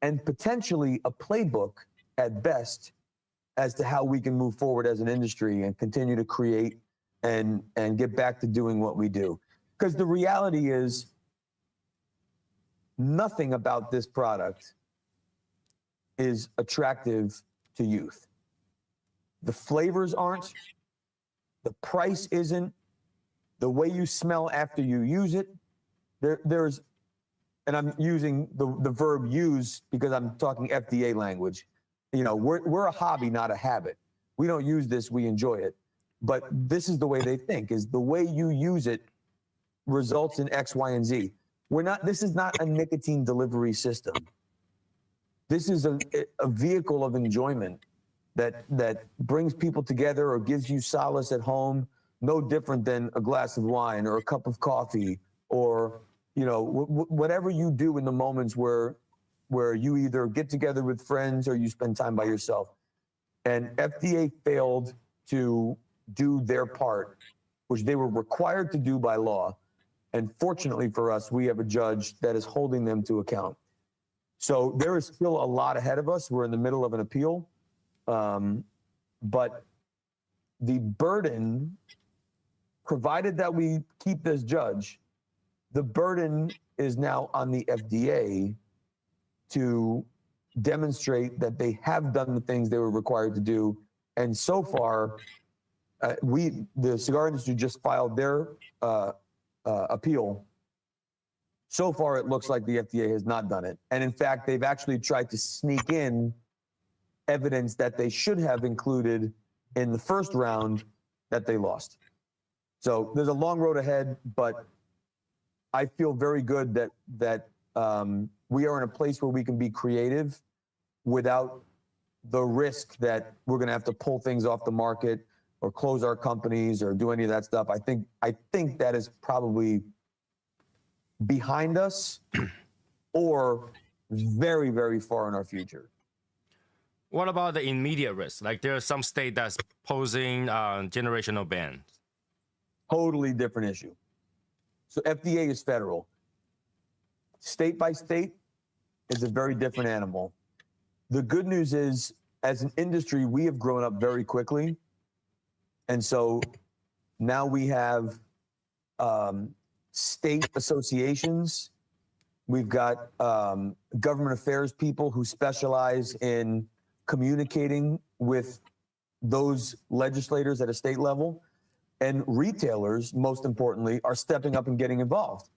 and potentially a playbook at best as to how we can move forward as an industry and continue to create and get back to doing what we do. Because the reality is, nothing about this product is attractive to youth. The flavors aren't, the price isn't, the way you smell after you use it there's, and I'm using the verb use because I'm talking FDA language. You know, we're a hobby, not a habit. We don't use this, we enjoy it. But this is the way they think, is the way you use it results in X, Y, and Z. This is not a nicotine delivery system. This is a vehicle of enjoyment that brings people together or gives you solace at home, no different than a glass of wine or a cup of coffee or, you know, whatever you do in the moments where you either get together with friends or you spend time by yourself. And FDA failed to do their part, which they were required to do by law. And fortunately for us, we have a judge that is holding them to account. So there is still a lot ahead of us. We're in the middle of an appeal. But the burden, provided that we keep this judge, the burden is now on the FDA to demonstrate that they have done the things they were required to do. And so far, the cigar industry just filed their appeal. So far, it looks like the FDA has not done it. And in fact, they've actually tried to sneak in evidence that they should have included in the first round that they lost. So there's a long road ahead, but I feel very good that we are in a place where we can be creative without the risk that we're going to have to pull things off the market or close our companies or do any of that stuff. I think that is probably behind us or very, very far in our future. What about the immediate risk? Like there's some state that's posing generational bans. Totally different issue. So FDA is federal. State by state is a very different animal. The good news is, as an industry, we have grown up very quickly. And so now we have state associations. We've got government affairs people who specialize in communicating with those legislators at a state level. And retailers, most importantly, are stepping up and getting involved.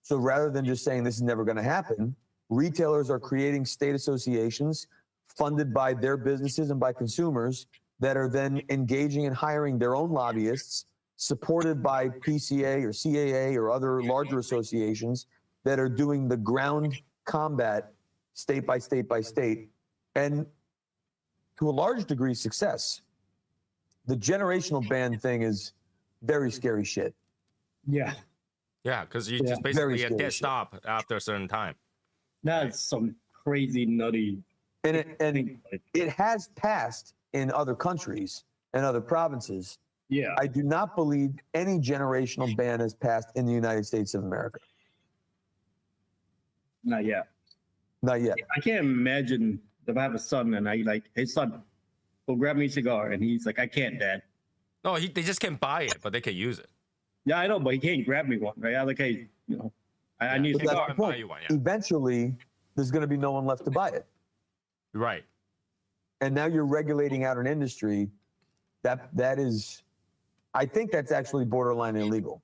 So rather than just saying this is never going to happen, retailers are creating state associations funded by their businesses and by consumers that are then engaging and hiring their own lobbyists, supported by PCA or CAA or other larger associations that are doing the ground combat state by state by state. And to a large degree, success. The generational ban thing is very scary shit. Yeah. Yeah, because you just basically a dead stop after a certain time. That's some crazy nutty. And it has passed in other countries and other provinces. Yeah. I do not believe any generational ban has passed in the United States of America. Not yet. Not yet. I can't imagine if I have a son and I like, hey son, go grab me a cigar, and he's like, I can't, Dad. No, they just can't buy it, but they can use it. Yeah, I know, but he can't grab me one, right? I'm like, hey, you know, I need a But cigar. that's the point. Buy you one, yeah. Eventually, there's going to be no one left to buy it. Right. And now you're regulating out an industry that is, I think that's actually borderline illegal.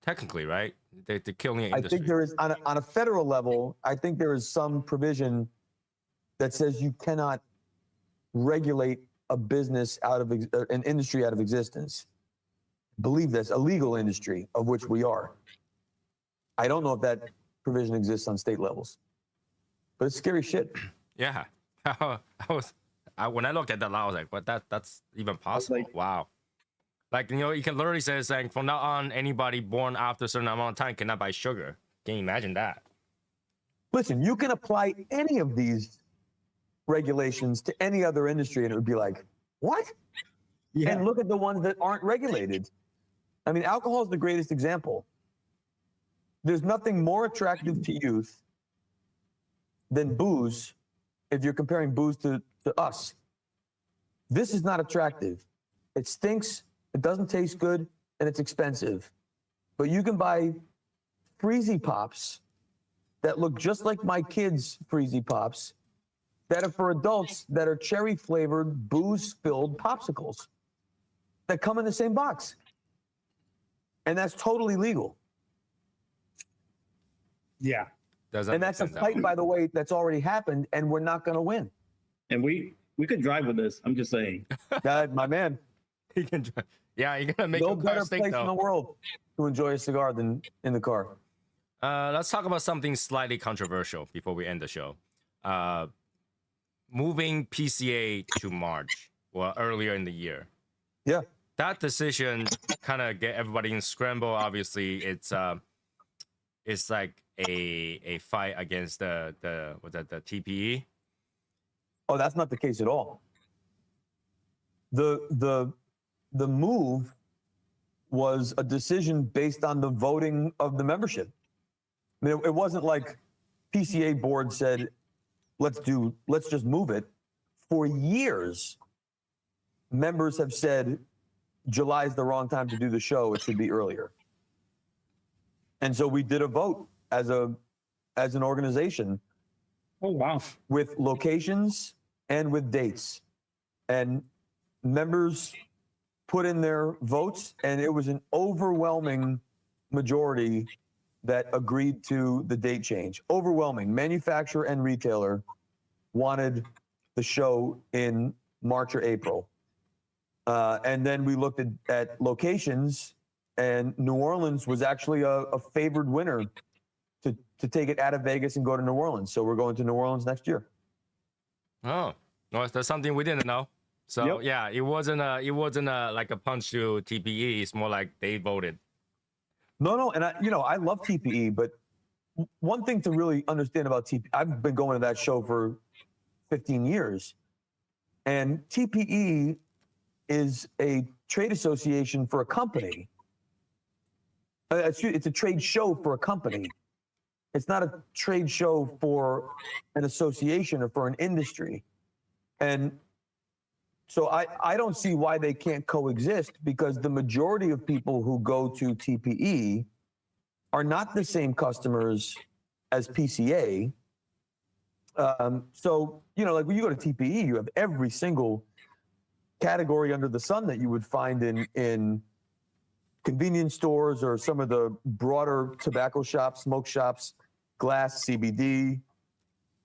Technically, right? They're killing the industry. I think there is, on a federal level, I think there is some provision that says you cannot regulate a business out of an industry out of existence. Believe this, a legal industry of which we are. I don't know if that provision exists on state levels, but it's scary shit. Yeah. When I looked at that, I was like, "What? That's even possible?" like- Wow. Like, you know, you can literally say, saying from now on, anybody born after a certain amount of time cannot buy sugar. Can you imagine that? Listen, you can apply any of these regulations to any other industry and it would be like, what? Yeah. And look at the ones that aren't regulated. I mean, alcohol is the greatest example. There's nothing more attractive to youth than booze if you're comparing booze to us. This is not attractive. It stinks, it doesn't taste good, and it's expensive. But you can buy Freezy Pops that look just like my kids' Freezy Pops that are for adults that are cherry-flavored, booze-filled popsicles that come in the same box. And that's totally legal. Yeah. Doesn't And make that's a sense, fight, by the way, that's already happened, and we're not going to win. And we could drive with this. I'm just saying. My man, He can try. Yeah, you're gonna make no your car better stink place in the though. world to enjoy a cigar than in the car. Let's talk about something slightly controversial before we end the show. Moving PCA to March, well, earlier in the year. Yeah. That decision kind of get everybody in scramble. Obviously, it's like a fight against the TPE. Oh, that's not the case at all. The move was a decision based on the voting of the membership. I mean, it wasn't like PCA board said, let's just move it. For years, members have said July is the wrong time to do the show. It should be earlier. And so we did a vote as an organization. Oh, wow. With locations and with dates. And members put in their votes, and it was an overwhelming majority that agreed to the date change. Overwhelming. Manufacturer and retailer wanted the show in March or April. And then we looked at locations, and New Orleans was actually a favored winner to take it out of Vegas and go to New Orleans. So we're going to New Orleans next year. Oh, well, that's something we didn't know. So Yep. yeah, it wasn't like a punch to TPE. It's more like they voted. No, and I love TPE, but one thing to really understand about TPE, I've been going to that show for 15 years, and TPE is a trade association for a company. It's a trade show for a company. It's not a trade show for an association or for an industry. And so I don't see why they can't coexist, because the majority of people who go to TPE are not the same customers as PCA. So, like when you go to TPE, you have every single category under the sun that you would find in convenience stores or some of the broader tobacco shops, smoke shops, glass, CBD,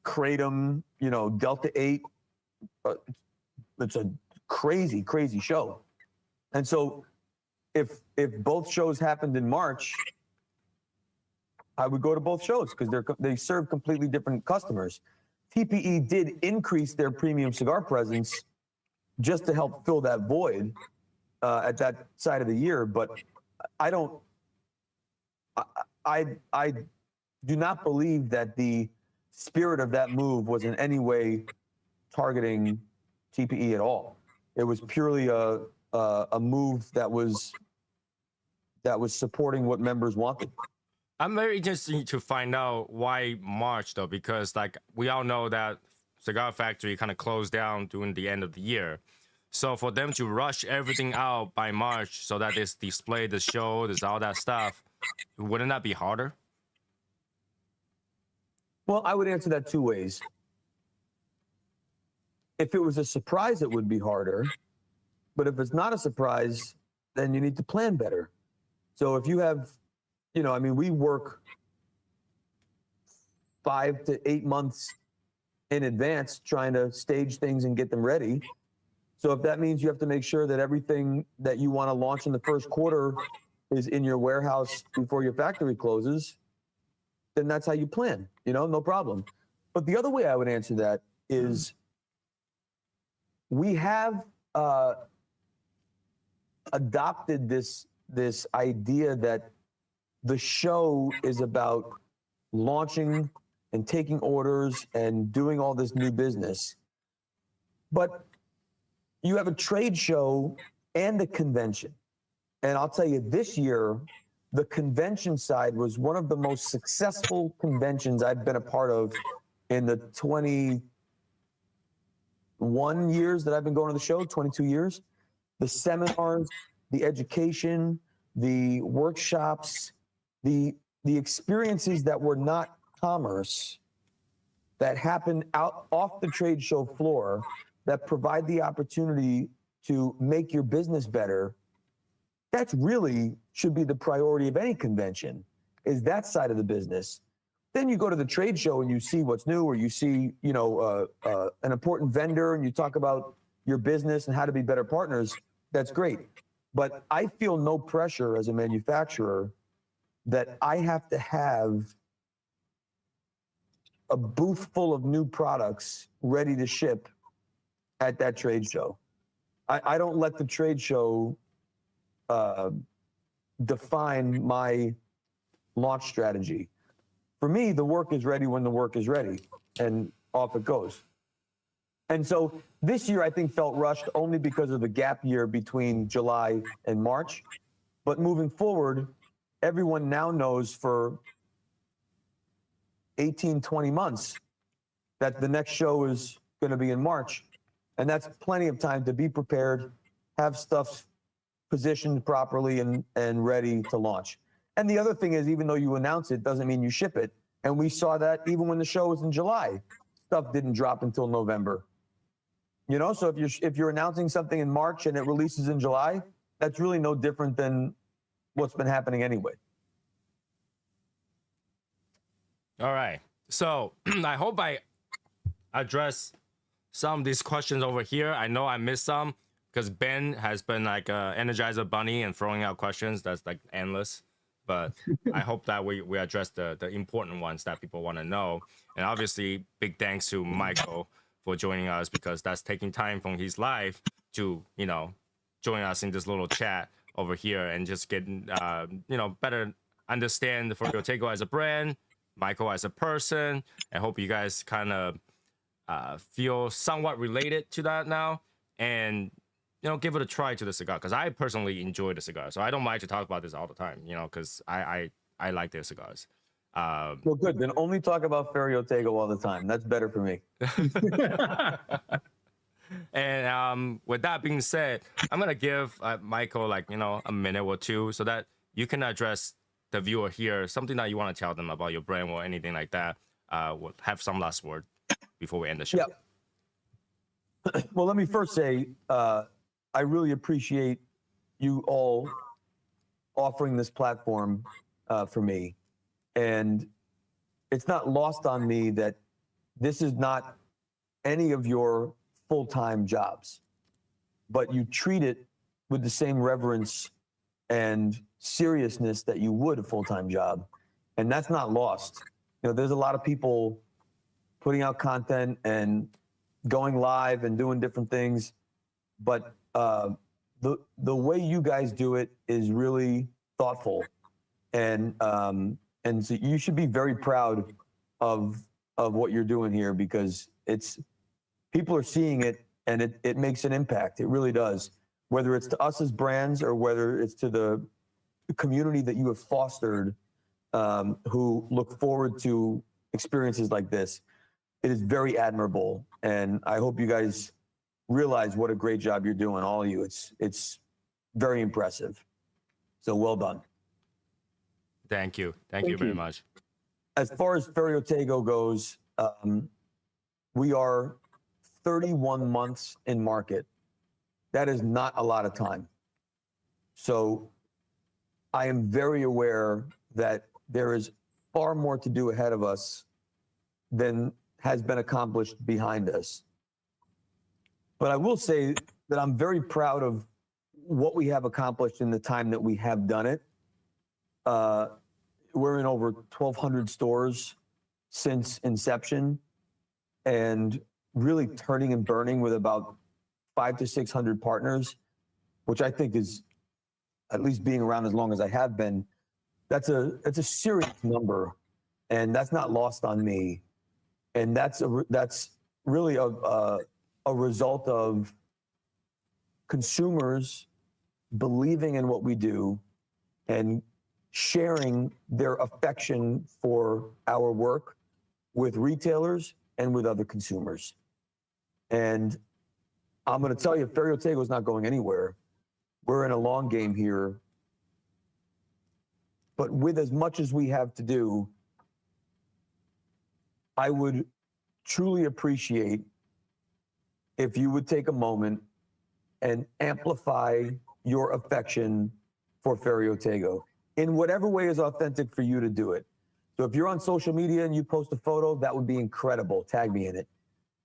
Kratom, Delta 8. It's a crazy, crazy show. And so if both shows happened in March, I would go to both shows because they serve completely different customers. TPE did increase their premium cigar presence just to help fill that void at that side of the year. But I do not believe that the spirit of that move was in any way targeting TPE at all. It was purely a move that was supporting what members wanted. I'm very interested to find out why March though, because like we all know that Cigar Factory kind of closed down during the end of the year. So for them to rush everything out by March so that it's display the show, there's all that stuff, wouldn't that be harder? Well, I would answer that two ways. If it was a surprise, it would be harder. But if it's not a surprise, then you need to plan better. So if you have, we work 5 to 8 months in advance trying to stage things and get them ready. So if that means you have to make sure that everything that you want to launch in the first quarter is in your warehouse before your factory closes, then that's how you plan, no problem. But the other way I would answer that is we have adopted this idea that the show is about launching and taking orders and doing all this new business. But you have a trade show and a convention. And I'll tell you, this year, the convention side was one of the most successful conventions I've been a part of in the 21 years that I've been going to the show, 22 years. The seminars, the education, the workshops, the experiences that were not commerce, that happen off the trade show floor, that provide the opportunity to make your business better, That's really should be the priority of any convention, is that side of the business. Then you go to the trade show and you see what's new, or you see, an important vendor and you talk about your business and how to be better partners. That's great. But I feel no pressure as a manufacturer that I have to have a booth full of new products ready to ship at that trade show. I don't let the trade show define my launch strategy. For me, the work is ready when the work is ready, and off it goes. And so this year, I think, felt rushed only because of the gap year between July and March. But moving forward, everyone now knows for 18, 20 months that the next show is going to be in March. And that's plenty of time to be prepared, have stuff positioned properly and ready to launch. And the other thing is, even though you announce it, doesn't mean you ship it. And we saw that even when the show was in July, stuff didn't drop until November. So if you're announcing something in March and it releases in July, that's really no different than what's been happening anyway. All right. So I hope I address some of these questions over here. I know I missed some because Ben has been like Energizer Bunny and throwing out questions that's like endless. But I hope that we address the important ones that people want to know. And obviously, big thanks to Michael for joining us, because that's taking time from his life to, join us in this little chat over here and just get, better understand the Ferio Tego as a brand, Michael as a person. I hope you guys kind of feel somewhat related to that now, and give it a try to the cigar, because I personally enjoy the cigar, so I don't mind to talk about this all the time, because I like their cigars. Well, good. Then only talk about Ferio Tego all the time. That's better for me. And with that being said, I'm gonna give Michael a minute or two so that you can address the viewer here, something that you want to tell them about your brand or anything like that. We'll have some last word before we end the show. Yeah. Well, let me first say, I really appreciate you all offering this platform for me. And it's not lost on me that this is not any of your full-time jobs, but you treat it with the same reverence and seriousness that you would a full-time job. And that's not lost. There's a lot of people putting out content and going live and doing different things, but the way you guys do it is really thoughtful, and so you should be very proud of what you're doing here, because people are seeing it and it makes an impact. It really does, whether it's to us as brands or whether it's to the community that you have fostered, who look forward to experiences like this. It is very admirable, and I hope you guys realize what a great job you're doing, all of you. It's very impressive. So well done. Thank you. Thank you very much. As far as Ferio Tego goes, we are 31 months in market. That is not a lot of time. So I am very aware that there is far more to do ahead of us than has been accomplished behind us. But I will say that I'm very proud of what we have accomplished in the time that we have done it. We're in over 1,200 stores since inception, and really turning and burning with about 500 to 600 partners, which I think is, at least being around as long as I have been, that's a serious number, and that's not lost on me. And that's really a result of consumers believing in what we do and sharing their affection for our work with retailers and with other consumers. And I'm going to tell you, Ferio Tego is not going anywhere. We're in a long game here. But with as much as we have to do, I would truly appreciate if you would take a moment and amplify your affection for Ferio Tego in whatever way is authentic for you to do it. So if you're on social media and you post a photo, that would be incredible. Tag me in it.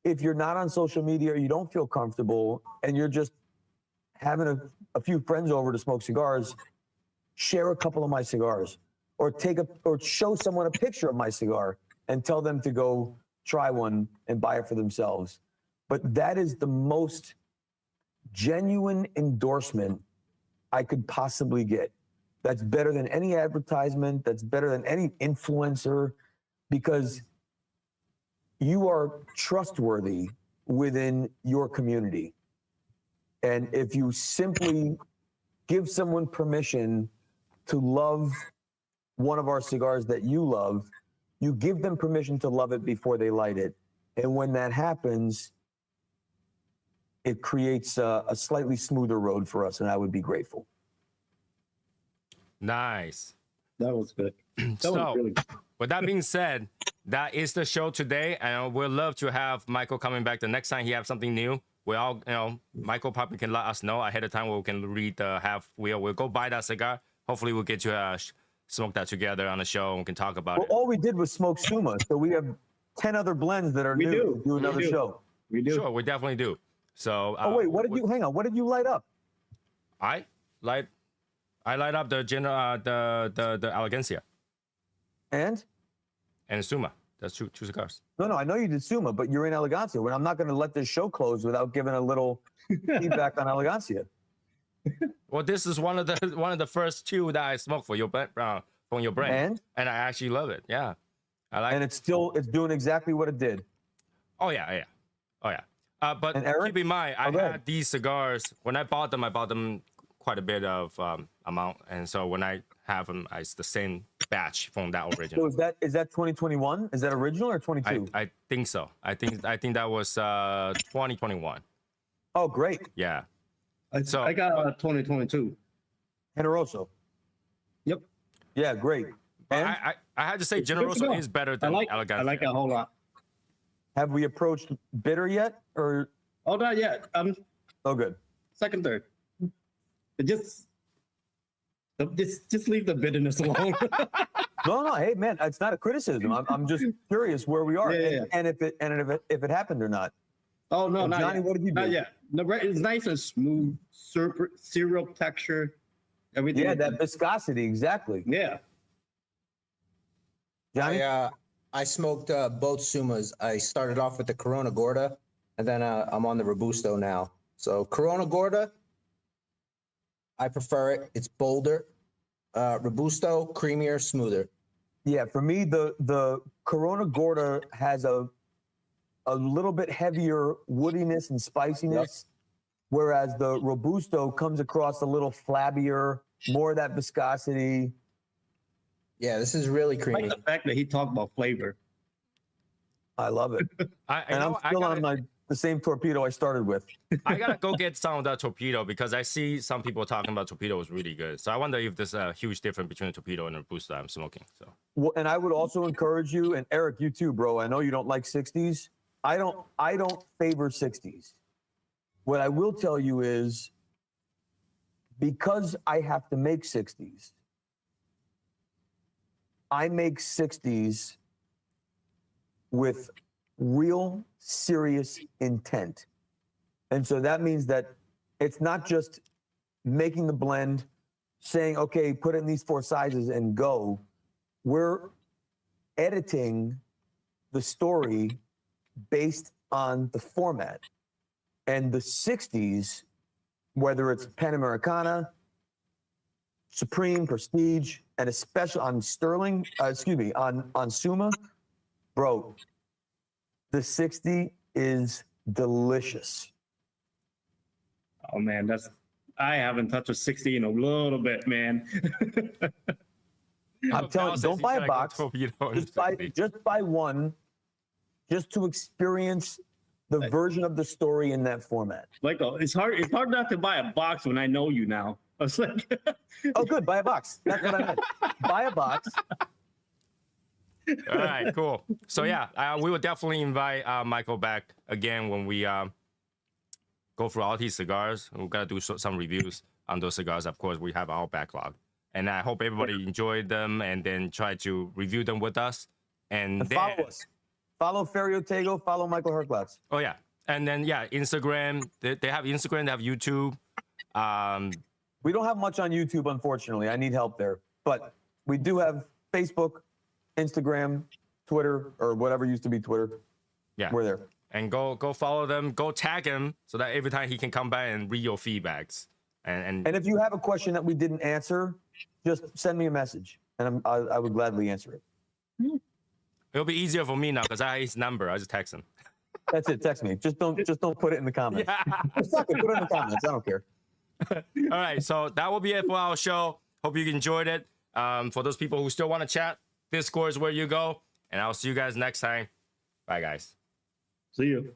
If you're not on social media or you don't feel comfortable and you're just having a few friends over to smoke cigars, share a couple of my cigars or show someone a picture of my cigar and tell them to go try one and buy it for themselves. But that is the most genuine endorsement I could possibly get. That's better than any advertisement. That's better than any influencer, because you are trustworthy within your community. And if you simply give someone permission to love one of our cigars that you love, you give them permission to love it before they light it. And when that happens, it creates a slightly smoother road for us, and I would be grateful. Nice. That was good. That So, was really good. with that being said, that is the show today, and we'd love to have Michael coming back the next time he has something new. We all, Michael probably can let us know ahead of time where we can read the half wheel. We'll go buy that cigar. Hopefully, we'll get to smoke that together on the show and we can talk about Well, it. all we did was smoke Suma, so we have 10 other blends that are We new do. to do another We do. show. We do. Sure, we definitely do. So, Oh wait, hang on, what did you light up? I light up the the Elegancia And? and Suma. That's two cigars. No, I know you did Suma, but you're in Elegancia. Well, I'm not going to let this show close without giving a little feedback on Elegancia. Well, this is one of the first two that I smoked for your from your brand, and I actually love it. Yeah, I like. And it's doing exactly what it did. Oh yeah. But And Eric? keep in mind, I go ahead. had these cigars when I bought them quite a bit of amount, and so when I have them, it's the same batch from that So original. is that 2021? Is that original or 22? I think so. I think that was 2021. Oh, great. Yeah. So I got 2022. Generoso. Yep. Yeah, great. And I had to say It's good to Generoso go. is better I than like Elegancia. I like it a whole lot. have we approached bitter yet? Or Oh, not yet. oh, good. Second, third. Just leave the bitterness alone. No. Hey, man, it's not a criticism. I'm just curious where we are, Yeah. and if it happened or not. Oh no, And not Johnny, yet. what did you do? Not yet. No, it's nice and smooth, syrup texture, everything. Yeah, that viscosity, exactly. Yeah. Johnny, I smoked both Sumas. I started off with the Corona Gorda, and then I'm on the Robusto now. So Corona Gorda, I prefer it. It's bolder. Robusto, creamier, smoother. yeah, for me, the Corona Gorda has a little bit heavier woodiness and spiciness, whereas the Robusto comes across a little flabbier, more of that viscosity. Yeah, this is really I creamy. like the fact that he talked about flavor. I love it. And I'm I still gotta- on the same torpedo I started with. I gotta go get some of that torpedo because I see some people talking about torpedo is really good. So I wonder if there's a huge difference between a torpedo and a Robusto I'm smoking. So Well, and I would also encourage you, and Eric, you too, bro. I know you don't like 60s. I don't favor 60s. What I will tell you is, because I have to make 60s, I make 60s with real serious intent. And so that means that it's not just making the blend, saying, okay, put it in these 4 sizes and go. We're editing the story based on the format. And the 60s, whether it's Panamericana, Supreme, Prestige, and especially on Sterling, on Suma, bro, the 60 is delicious. Oh man, I haven't touched a 60 in a little bit, man. I'm telling you, don't buy a box. Just buy one, just to experience the version of the story in that format. Michael, it's hard not to buy a box when I know you now. I was like, Oh, good, buy a box. That's what I meant. Buy a box. all right, cool. So yeah, we will definitely invite Michael back again when we go through all these cigars. We're gonna do some reviews. on those cigars. Of course, we have our backlog, and I hope everybody enjoyed them and then try to review them with us. And then, follow us. Follow Ferio Tego. Follow Michael Herklots. oh yeah, and then yeah, Instagram. They have Instagram. They have YouTube. We don't have much on YouTube, unfortunately. I need help there, but we do have Facebook, Instagram, Twitter, or whatever used to be Twitter. Yeah, We're there. and go follow them. Go tag him so that every time he can come back and read your feedbacks. And And if you have a question that we didn't answer, just send me a message, and I would gladly answer it. it'll be easier for me now because I have his number. I just text him. That's it. Text me. Just don't put it in the comments. Just fuck it, put it in the comments. I don't care. All right, so that will be it for our show. Hope you enjoyed it. For those people who still want to chat, Discord is where you go. And I'll see you guys next time. Bye, guys. See you.